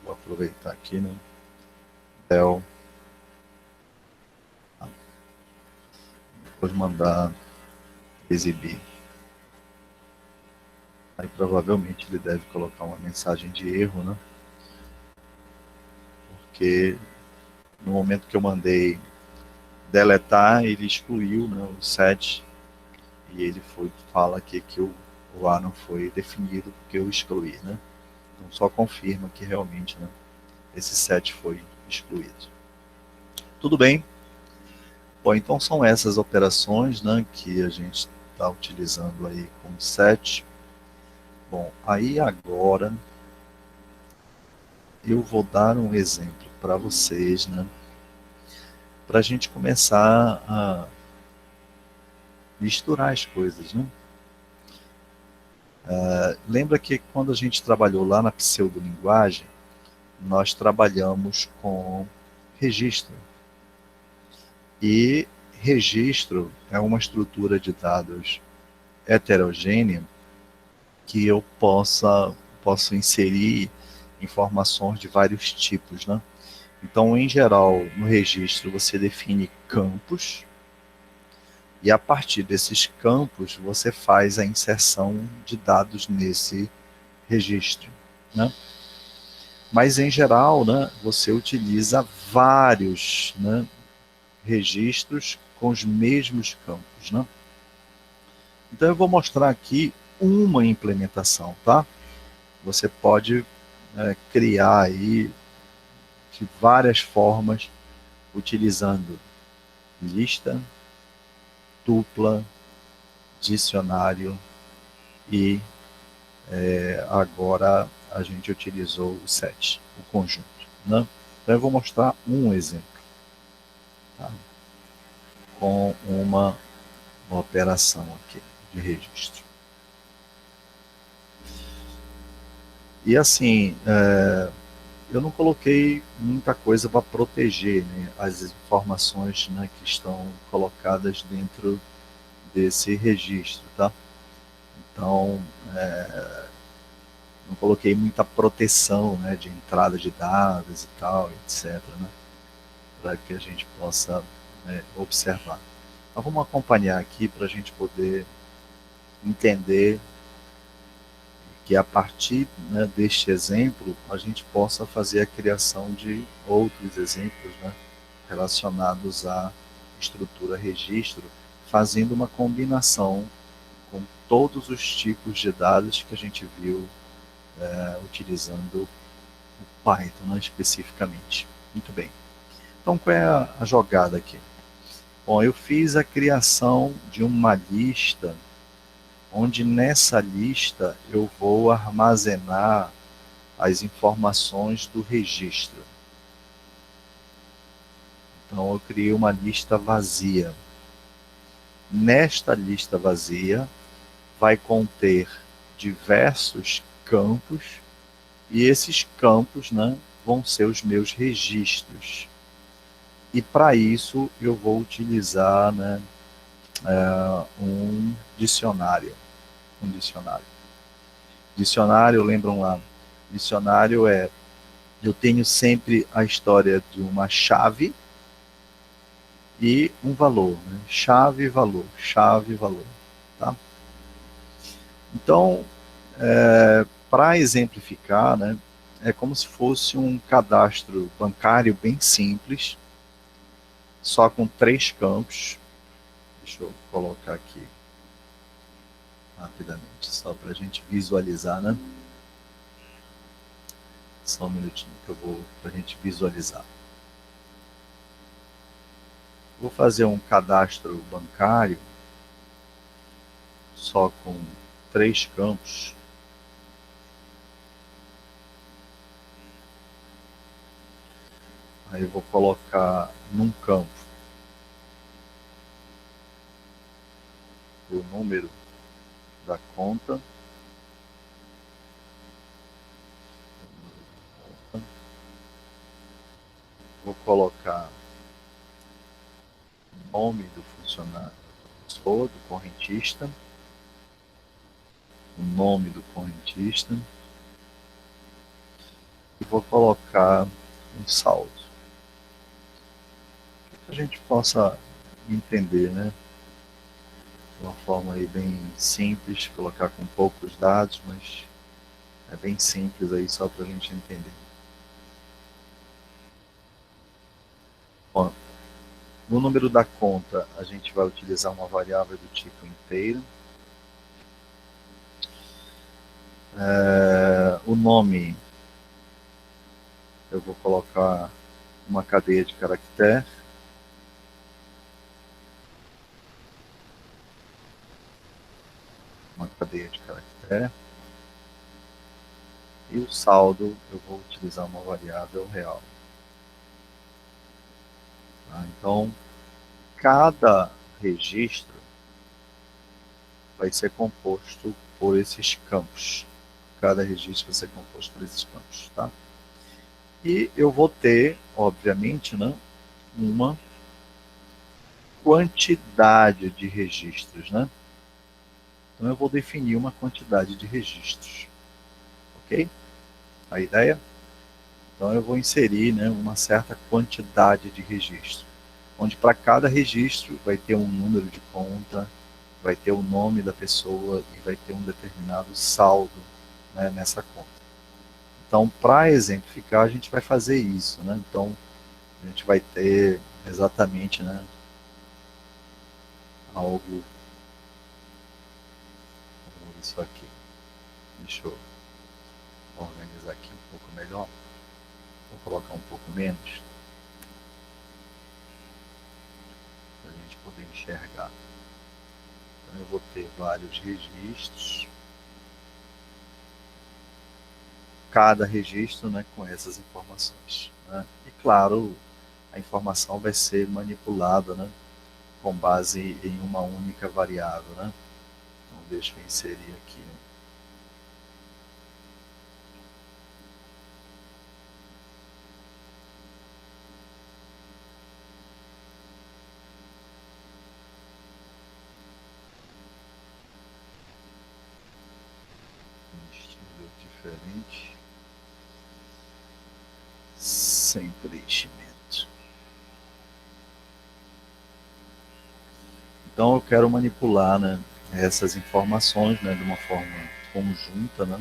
Vou aproveitar aqui, né, del. Depois mandar exibir. Aí provavelmente ele deve colocar uma mensagem de erro, né? Porque no momento que eu mandei deletar, ele excluiu, né, o set e ele fala aqui que o A não foi definido porque eu excluí, né? Então só confirma que realmente, né, esse set foi excluído. Tudo bem. Bom, então são essas operações, né, que a gente está utilizando aí com o set. Bom, aí agora eu vou dar um exemplo para vocês, né, para a gente começar a misturar as coisas, né? Lembra que quando a gente trabalhou lá na pseudolinguagem, nós trabalhamos com registro. E registro é uma estrutura de dados heterogênea que eu posso inserir informações de vários tipos, né? Então, em geral, no registro você define campos e a partir desses campos você faz a inserção de dados nesse registro, né? Mas em geral, né, você utiliza vários, né, registros com os mesmos campos, né? Então eu vou mostrar aqui uma implementação, tá? Você pode criar aí de várias formas, utilizando lista, tupla, dicionário e agora a gente utilizou o set, o conjunto, né? Então eu vou mostrar um exemplo, tá? Com uma operação aqui de registro. E assim, eu não coloquei muita coisa para proteger, né, as informações, né, que estão colocadas dentro desse registro, tá? Então, não coloquei muita proteção, né, de entrada de dados e tal, etc, né, para que a gente possa, né, observar. Então, vamos acompanhar aqui para a gente poder entender que a partir, né, deste exemplo a gente possa fazer a criação de outros exemplos, né, relacionados à estrutura registro, fazendo uma combinação com todos os tipos de dados que a gente viu utilizando o Python, né, especificamente. Muito bem. Então, qual é a jogada aqui? Bom, eu fiz a criação de uma lista, onde nessa lista eu vou armazenar as informações do registro. Então, eu criei uma lista vazia. Nesta lista vazia vai conter diversos campos e esses campos, né, vão ser os meus registros. E para isso eu vou utilizar, né, um dicionário. Dicionário, lembram lá? Dicionário eu tenho sempre a história de uma chave e um valor, né? Chave e valor, tá? Então, Para exemplificar, né, é como se fosse um cadastro bancário bem simples, só com 3 campos. Deixa eu colocar aqui rapidamente, só para a gente visualizar, né? Só um minutinho que eu vou para a gente visualizar. Vou fazer um cadastro bancário só com 3 campos. Aí eu vou colocar num campo o número da conta. Vou colocar o nome do funcionário, do correntista, o nome do correntista, e vou colocar um saldo. Para que a gente possa entender, né? De uma forma aí bem simples, colocar com poucos dados, mas é bem simples aí só para a gente entender. Bom, no número da conta, a gente vai utilizar uma variável do tipo inteiro. O nome, eu vou colocar uma cadeia de caractere. Uma cadeia de caractere. E o saldo, eu vou utilizar uma variável real. Tá? Então, cada registro vai ser composto por esses campos. Cada registro vai ser composto por esses campos, tá? E eu vou ter, obviamente, né, uma quantidade de registros, né? Então eu vou definir uma quantidade de registros, ok? A ideia? Então eu vou inserir, né, uma certa quantidade de registros, onde para cada registro vai ter um número de conta, vai ter o nome da pessoa e vai ter um determinado saldo, né, nessa conta. Então, para exemplificar, a gente vai fazer isso, né? Então, a gente vai ter exatamente, né, algo como isso aqui. Deixa eu organizar aqui um pouco melhor. Vou colocar um pouco menos para a gente poder enxergar. Então, eu vou ter vários registros. Cada registro, né, com essas informações, né? E claro, a informação vai ser manipulada, né, com base em uma única variável, né? Então deixa eu inserir aqui um estilo diferente, sem preenchimento. Então eu quero manipular, né, essas informações, né, de uma forma conjunta, né,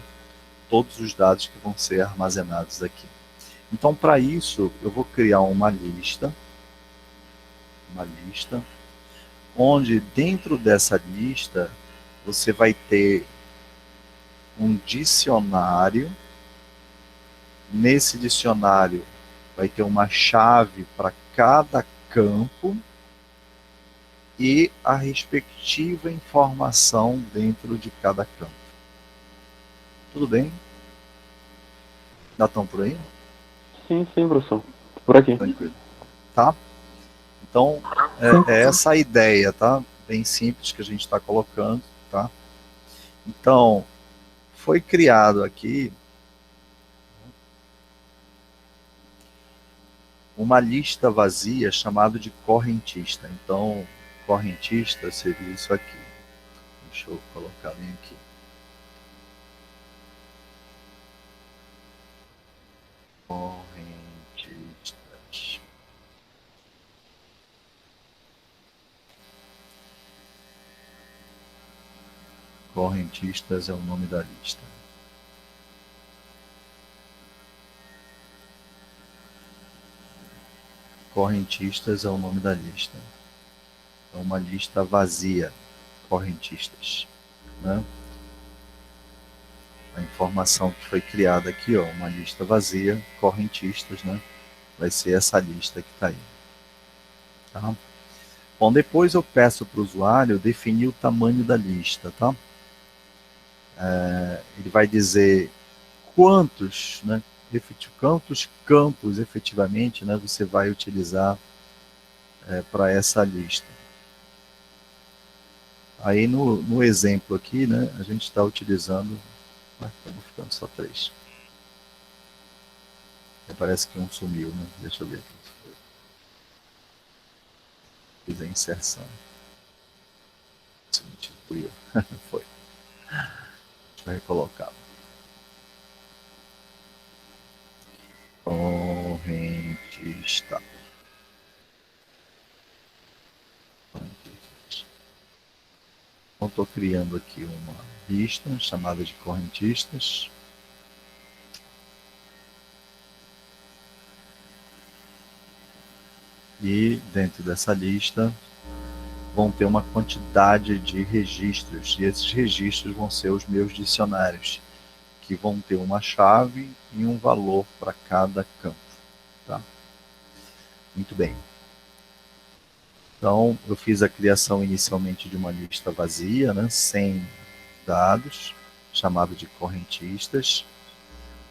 todos os dados que vão ser armazenados aqui. Então, para isso, eu vou criar uma lista, onde dentro dessa lista você vai ter um dicionário. Nesse dicionário vai ter uma chave para cada campo e a respectiva informação dentro de cada campo. Tudo bem? Já estão por aí? Sim, sim, professor. Por aqui. Tranquilo. Tá? Então, é essa a ideia, tá? Bem simples que a gente está colocando, tá? Então, foi criado aqui uma lista vazia chamada de correntista. Então, correntista seria isso aqui. Deixa eu colocar bem aqui. Correntistas. correntistas é o nome da lista. Correntistas é o nome da lista. É uma lista vazia, correntistas, né? A informação que foi criada aqui, ó, uma lista vazia, correntistas, né? Vai ser essa lista que está aí. Tá? Bom, depois eu peço para o usuário definir o tamanho da lista, tá? Ele vai dizer quantos, né? Quantos campos efetivamente, né, você vai utilizar para essa lista. Aí no exemplo aqui, né, a gente está utilizando, estamos ficando só 3. Parece que um sumiu, né? Deixa eu ver aqui. Fiz a inserção. Fui eu. Foi. Deixa eu recolocar. Correntista. Então, estou criando aqui uma lista chamada de correntistas. E dentro dessa lista vão ter uma quantidade de registros. E esses registros vão ser os meus dicionários, que vão ter uma chave e um valor para cada campo. Tá? Muito bem. Então, eu fiz a criação inicialmente de uma lista vazia, né, sem dados, chamada de correntistas.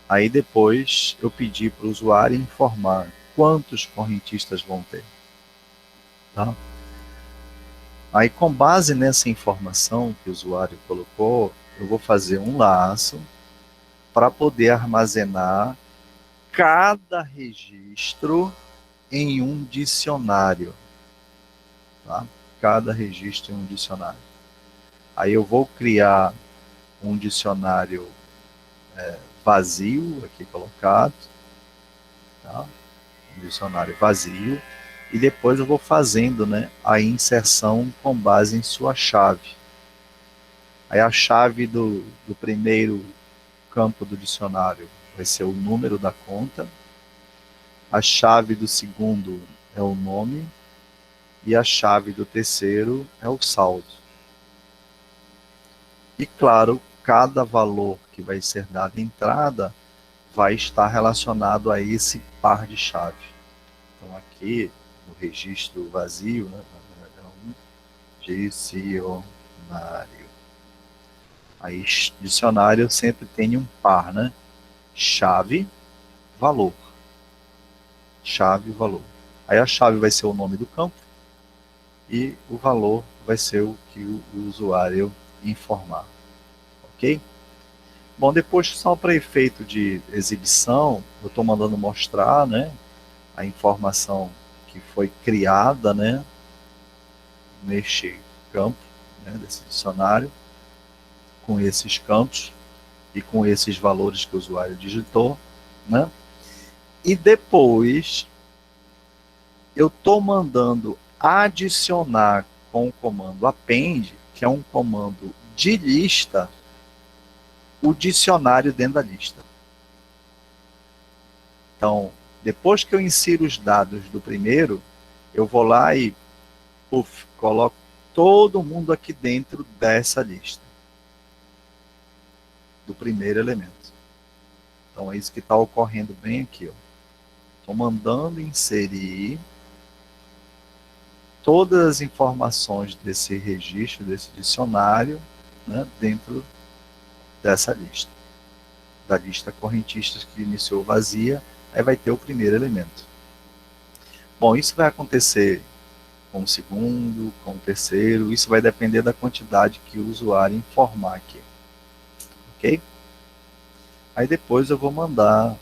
Aí depois eu pedi para o usuário informar quantos correntistas vão ter. Tá? Aí, com base nessa informação que o usuário colocou, eu vou fazer um laço para poder armazenar cada registro em um dicionário. Tá? Cada registro em um dicionário. Aí eu vou criar um dicionário vazio, aqui colocado. Tá? Um dicionário vazio. E depois eu vou fazendo, né, a inserção com base em sua chave. Aí a chave do primeiro campo do dicionário vai ser o número da conta. A chave do segundo é o nome. E a chave do terceiro é o saldo. E claro, cada valor que vai ser dado entrada vai estar relacionado a esse par de chave. Então aqui, no registro vazio, né, é um dicionário. Aí, dicionário sempre tem um par, né? Chave, valor. Chave, valor. Aí a chave vai ser o nome do campo e o valor vai ser o que o usuário informar. Ok? Bom, depois, só para efeito de exibição, eu estou mandando mostrar, né, a informação que foi criada, né, neste campo, né, desse dicionário, com esses campos e com esses valores que o usuário digitou, né? E depois eu estou mandando adicionar com o comando append, que é um comando de lista, o dicionário dentro da lista. Então, depois que eu insiro os dados do primeiro, eu vou lá e coloco todo mundo aqui dentro dessa lista, do primeiro elemento. Então é isso que está ocorrendo bem aqui. Estou mandando inserir todas as informações desse registro, desse dicionário, né, dentro dessa lista. Da lista correntistas que iniciou vazia, aí vai ter o primeiro elemento. Bom, isso vai acontecer com o segundo, com o terceiro, isso vai depender da quantidade que o usuário informar aqui. Ok? Aí depois eu vou mandar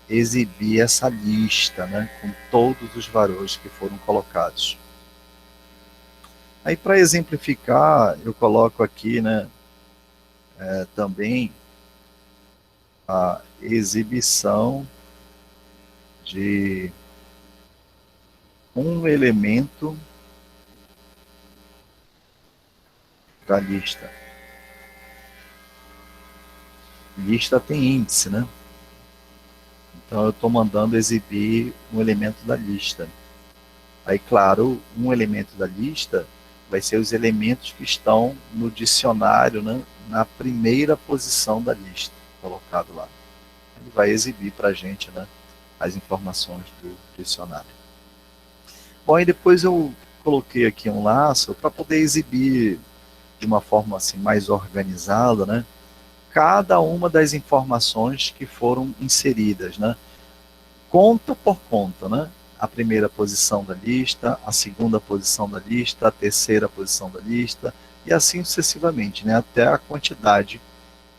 exibir essa lista, né, com todos os valores que foram colocados. Aí, para exemplificar, eu coloco aqui, né, também a exibição de um elemento da lista. lista tem índice, né? Então eu estou mandando exibir um elemento da lista. Aí, claro, um elemento da lista vai ser os elementos que estão no dicionário, né, na primeira posição da lista, colocado lá. Ele vai exibir para a gente, né, as informações do dicionário. Bom, aí depois eu coloquei aqui um laço para poder exibir de uma forma assim mais organizada, né, cada uma das informações que foram inseridas, né, conta por conta, né? A primeira posição da lista, a segunda posição da lista, a terceira posição da lista, e assim sucessivamente, né? Até a quantidade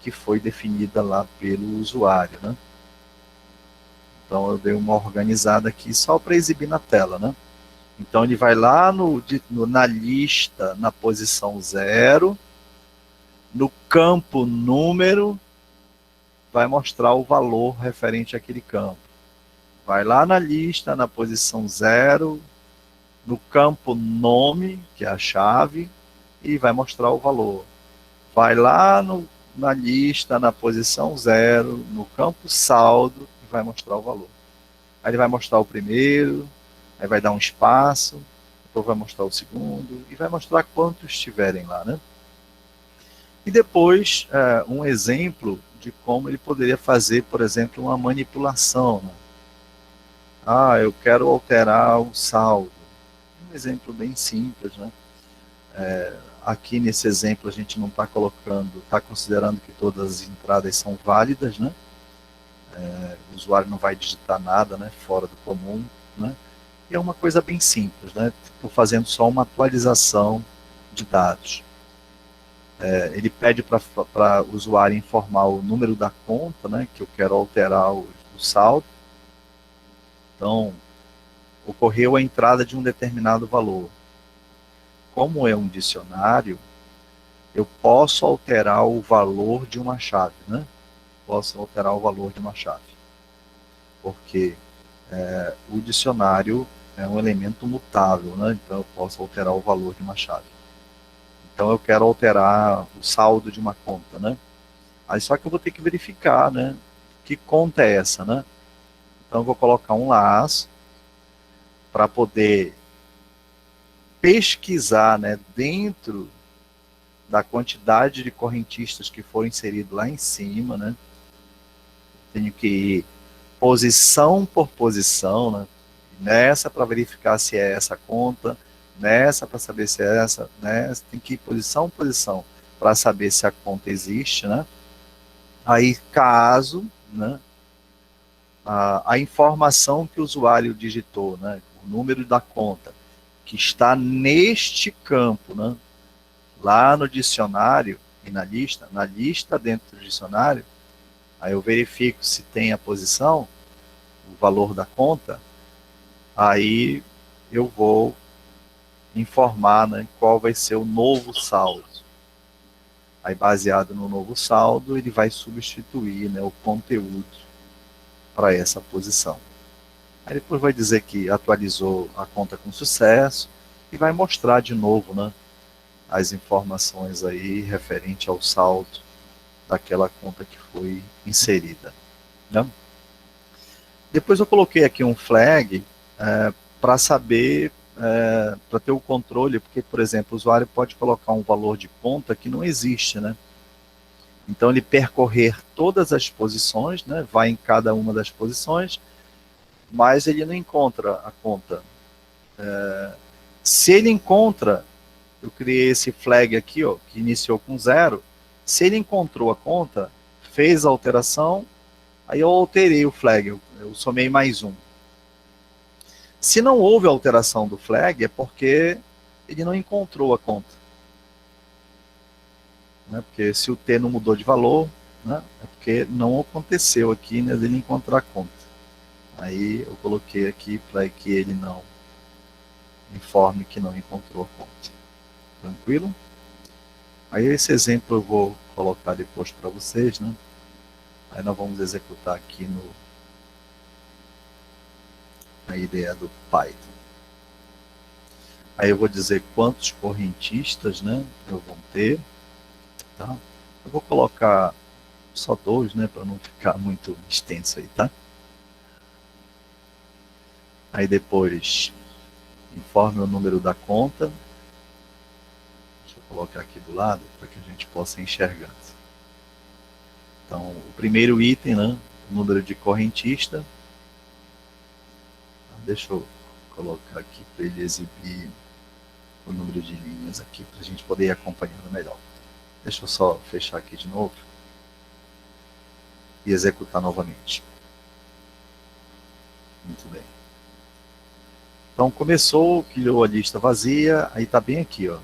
que foi definida lá pelo usuário, né? Então eu dei uma organizada aqui só para exibir na tela, né? Então ele vai lá na lista, na posição 0, no campo número, vai mostrar o valor referente àquele campo. Vai lá na lista, na posição 0, no campo nome, que é a chave, e vai mostrar o valor. Vai lá na lista, na posição 0, no campo saldo, e vai mostrar o valor. Aí ele vai mostrar o primeiro, aí vai dar um espaço, depois vai mostrar o segundo, e vai mostrar quantos estiverem lá, né? E depois, um exemplo de como ele poderia fazer, por exemplo, uma manipulação, né? Eu quero alterar o saldo. Um exemplo bem simples, né? Aqui nesse exemplo a gente não está colocando, está considerando que todas as entradas são válidas, né? O usuário não vai digitar nada, né? Fora do comum, né? E é uma coisa bem simples, né? Estou fazendo só uma atualização de dados. Ele pede para o usuário informar o número da conta, né? Que eu quero alterar o saldo. Então, ocorreu a entrada de um determinado valor. Como é um dicionário, eu posso alterar o valor de uma chave, né? Posso alterar o valor de uma chave. Porque o dicionário é um elemento mutável, né? Então eu posso alterar o valor de uma chave. Então eu quero alterar o saldo de uma conta, né? Aí só que eu vou ter que verificar, né? Que conta é essa, né? Então eu vou colocar um laço para poder pesquisar, né, dentro da quantidade de correntistas que foram inseridos lá em cima, né? Tenho que ir posição por posição, né? Nessa para verificar se é essa conta, nessa para saber se é essa, né? Tem que ir posição por posição para saber se a conta existe, né? Aí, caso, né, a informação que o usuário digitou, né, o número da conta, que está neste campo, né, lá no dicionário e na lista dentro do dicionário, aí eu verifico se tem a posição, o valor da conta, aí eu vou informar, né, qual vai ser o novo saldo. Aí, baseado no novo saldo, ele vai substituir, né, o conteúdo para essa posição. Aí depois vai dizer que atualizou a conta com sucesso e vai mostrar de novo, né, as informações aí referente ao saldo daquela conta que foi inserida, né? Depois eu coloquei aqui um flag para saber, para ter o controle, porque, por exemplo, o usuário pode colocar um valor de conta que não existe, né? Então ele percorrer todas as posições, né, vai em cada uma das posições, mas ele não encontra a conta. Se ele encontra, eu criei esse flag aqui, ó, que iniciou com 0, se ele encontrou a conta, fez a alteração, aí eu alterei o flag, eu somei mais um. Se não houve alteração do flag, é porque ele não encontrou a conta. Né? Porque se o T não mudou de valor, né, é porque não aconteceu aqui, né, dele encontrar a conta. Aí eu coloquei aqui para que ele não informe que não encontrou a conta. Tranquilo? Aí esse exemplo eu vou colocar depois para vocês, né? Aí nós vamos executar aqui na ideia do Python. Aí eu vou dizer quantos correntistas, né, eu vou ter. Tá? Eu vou colocar só 2, né, para não ficar muito extenso aí, tá? Aí depois, informe o número da conta. Deixa eu colocar aqui do lado para que a gente possa enxergar. Então, o primeiro item, né, o número de correntista. Deixa eu colocar aqui para ele exibir o número de linhas aqui para a gente poder ir acompanhando melhor. Deixa eu só fechar aqui de novo e executar novamente. Muito bem. Então começou, criou a lista vazia, aí está bem aqui, ó,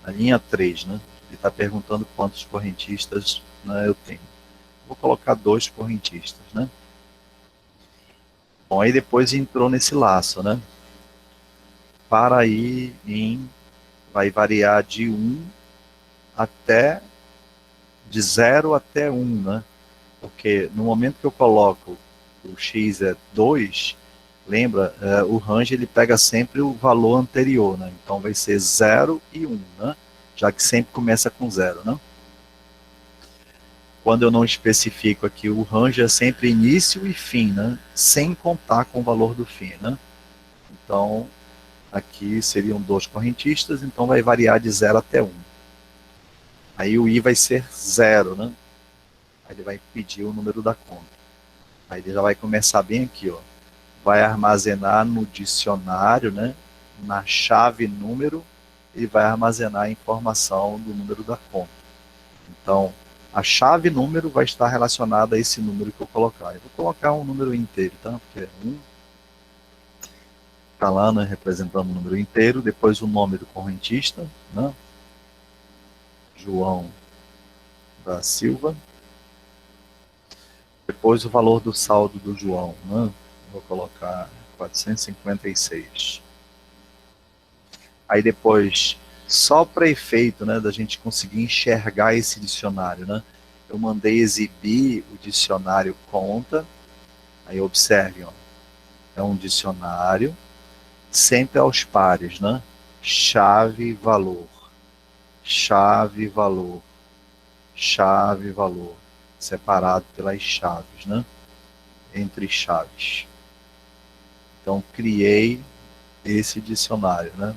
na linha 3, né? Ele está perguntando quantos correntistas, né, eu tenho. Vou colocar 2 correntistas, né? Bom, aí depois entrou nesse laço, né? Para aí vai variar de 1 até, de 0 até 1, né? Porque no momento que eu coloco o x é 2, lembra, o range ele pega sempre o valor anterior, né? Então vai ser 0 e 1, né? Já que sempre começa com 0, né? Quando eu não especifico aqui, o range é sempre início e fim, né? Sem contar com o valor do fim, né? Então, aqui seriam 2 correntistas, então vai variar de 0 até 1. Aí o i vai ser 0, né? Aí ele vai pedir o número da conta. Aí ele já vai começar bem aqui, ó. Vai armazenar no dicionário, né? Na chave número, ele vai armazenar a informação do número da conta. Então, a chave número vai estar relacionada a esse número que eu colocar. Eu vou colocar um número inteiro, tá? Porque é 1. Está lá, né? Representando o número inteiro. Depois o nome do correntista, né? João da Silva. Depois o valor do saldo do João, né? Vou colocar 456. Aí depois, só para efeito, né, da gente conseguir enxergar esse dicionário, né? Eu mandei exibir o dicionário conta. Aí observem, ó, é um dicionário sempre aos pares, né? Chave, valor, chave, valor, chave, valor, separado pelas chaves, né? Entre chaves. Então criei esse dicionário, né?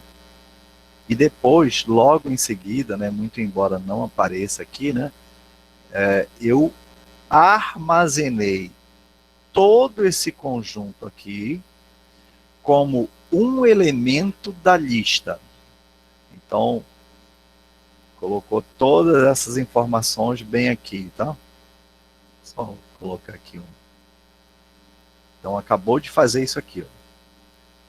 E depois, logo em seguida, né, muito embora não apareça aqui, né, eu armazenei todo esse conjunto aqui como um elemento da lista. Então, colocou todas essas informações bem aqui, tá? Só colocar aqui um. Então, acabou de fazer isso aqui, ó.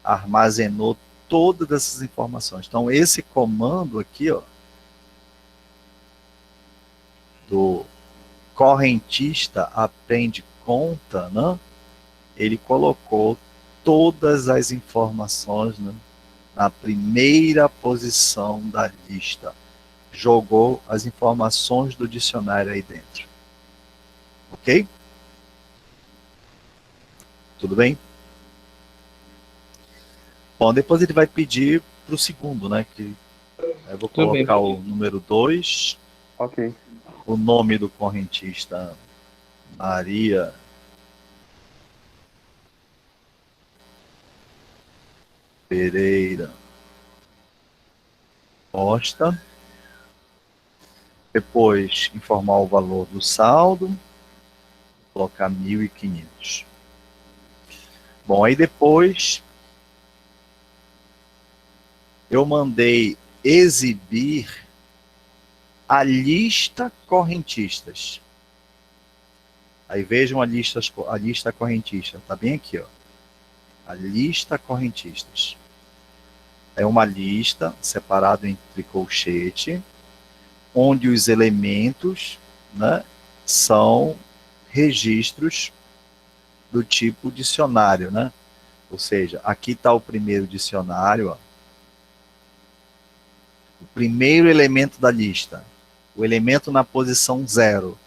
Armazenou todas essas informações. Então, esse comando aqui, ó, do correntista aprende conta, né? Ele colocou todas as informações, né, na primeira posição da lista. Jogou as informações do dicionário aí dentro. Ok? Tudo bem? Bom, depois ele vai pedir para o segundo, né? Que eu vou colocar o número 2. Ok. O nome do correntista, Maria Pereira Costa. Depois, informar o valor do saldo. Vou colocar 1.500. Bom, aí depois eu mandei exibir a lista correntistas. Aí vejam a lista correntista. Está bem aqui, ó. A lista correntistas. É uma lista separada entre colchete, onde os elementos, né, são registros do tipo dicionário, né? Ou seja, aqui está o primeiro dicionário, ó. O primeiro elemento da lista, o elemento na posição 0,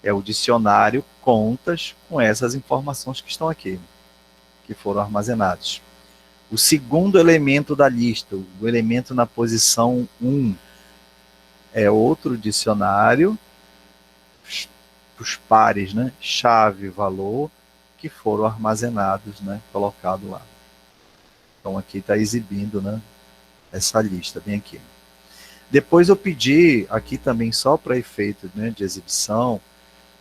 é o dicionário contas com essas informações que estão aqui, que foram armazenadas. O segundo elemento da lista, o elemento na posição 1, é outro dicionário os pares, né, chave, valor, que foram armazenados, né, colocado lá. Então aqui está exibindo, né, essa lista, bem aqui. Depois eu pedi aqui também só para efeito, né, de exibição,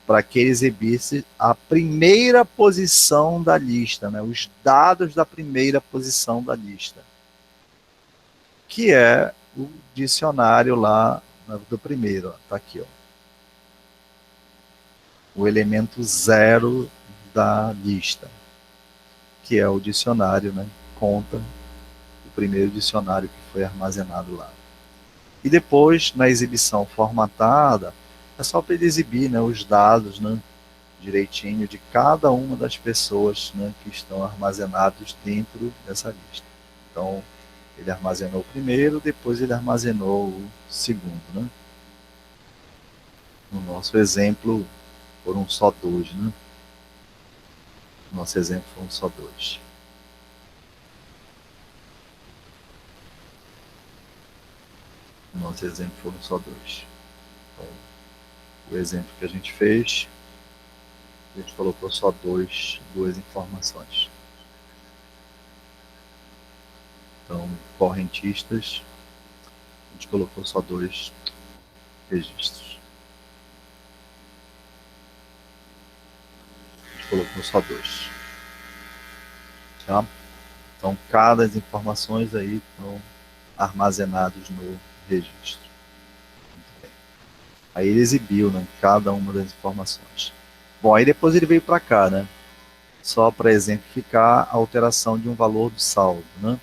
para que ele exibisse a primeira posição da lista, né, os dados da primeira posição da lista, que é o dicionário lá do primeiro, está aqui, ó. O elemento 0 da lista, que é o dicionário, né, conta o primeiro dicionário que foi armazenado lá. E depois, na exibição formatada, é só para ele exibir, né, os dados, né, direitinho de cada uma das pessoas, né, que estão armazenados dentro dessa lista. Então, ele armazenou o primeiro, depois ele armazenou o segundo, né? No nosso exemplo, foram só 2, né? No nosso exemplo, foram só 2. No nosso exemplo, foram só 2. Então, o exemplo que a gente fez, a gente colocou só duas informações. Então, correntistas, a gente colocou só 2 registros. A gente colocou só 2. Tá? Então, cada das informações aí estão armazenados no registro. Aí ele exibiu, né, cada uma das informações. Bom, aí depois ele veio para cá, né? Só para exemplificar a alteração de um valor do saldo, né?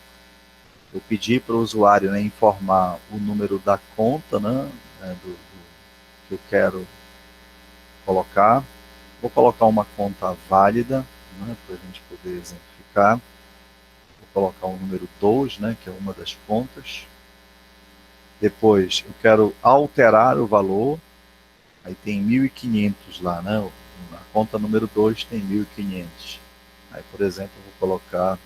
Eu pedi para o usuário, né, informar o número da conta, né, que eu quero colocar. Vou colocar uma conta válida, né, para a gente poder exemplificar. Vou colocar o número 2, né, que é uma das contas. Depois eu quero alterar o valor. Aí tem 1.500 lá, né? Na conta número 2 tem 1.500. Aí, por exemplo, eu vou colocar...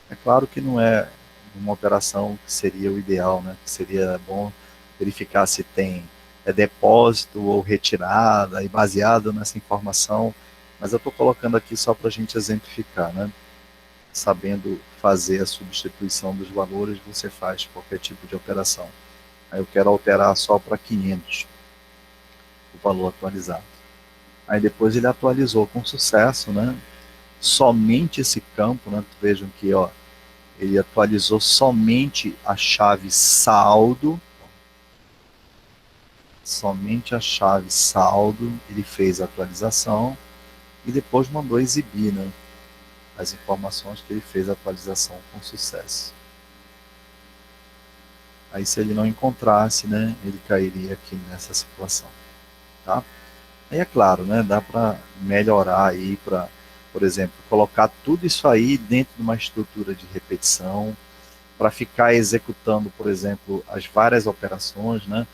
É claro que não é uma operação que seria o ideal, né? Que seria bom verificar se tem depósito ou retirada, e baseado nessa informação. Mas eu estou colocando aqui só para a gente exemplificar, né? Sabendo fazer a substituição dos valores, você faz qualquer tipo de operação. Aí eu quero alterar só para 500. O valor atualizado. Aí depois ele atualizou com sucesso, né? Somente esse campo, né? Vejam que, ó, ele atualizou somente a chave saldo. Somente a chave saldo, ele fez a atualização e depois mandou exibir, né, as informações que ele fez a atualização com sucesso. Aí se ele não encontrasse, né, ele cairia aqui nessa situação. Tá? Aí é claro, né, dá para melhorar aí, para, por exemplo, colocar tudo isso aí dentro de uma estrutura de repetição, para ficar executando, por exemplo, as várias operações, né,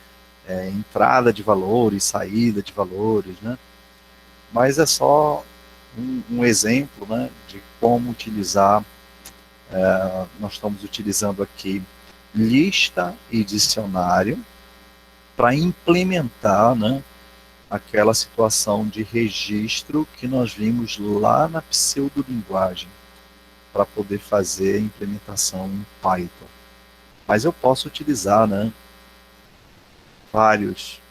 entrada de valores, saída de valores, né, mas é só um exemplo, né, de como utilizar, nós estamos utilizando aqui lista e dicionário para implementar, né, aquela situação de registro que nós vimos lá na pseudolinguagem, para poder fazer a implementação em Python. Mas eu posso utilizar, né, vários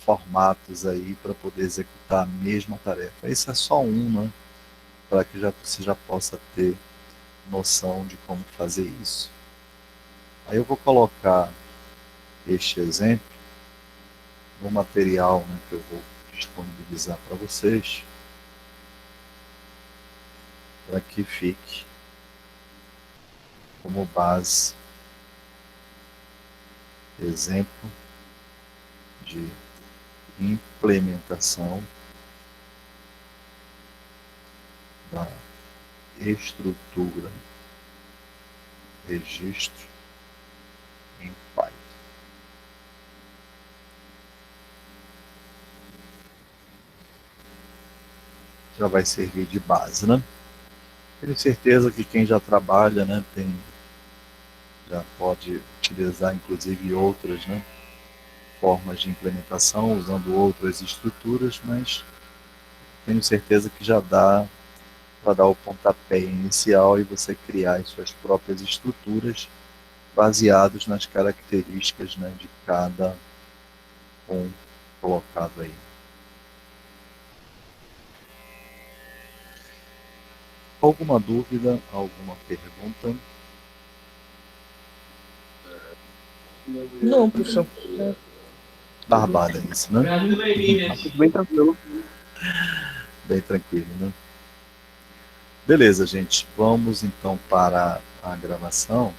formatos aí para poder executar a mesma tarefa. Esse é só um, né, para que você já possa ter noção de como fazer isso. Aí eu vou colocar este exemplo no material, né, que eu vou disponibilizar para vocês, para que fique como base exemplo de implementação da estrutura registro em Python. Já vai servir de base, né? Tenho certeza que quem já trabalha, né, já pode utilizar inclusive outras, né, formas de implementação, usando outras estruturas, mas tenho certeza que já dá para dar o pontapé inicial e você criar as suas próprias estruturas baseados nas características, né, de cada um colocado aí. Alguma dúvida, alguma pergunta? Não, professor. Barbada isso, né? Tudo bem tranquilo. Bem tranquilo, né? Beleza, gente. Vamos então para a gravação.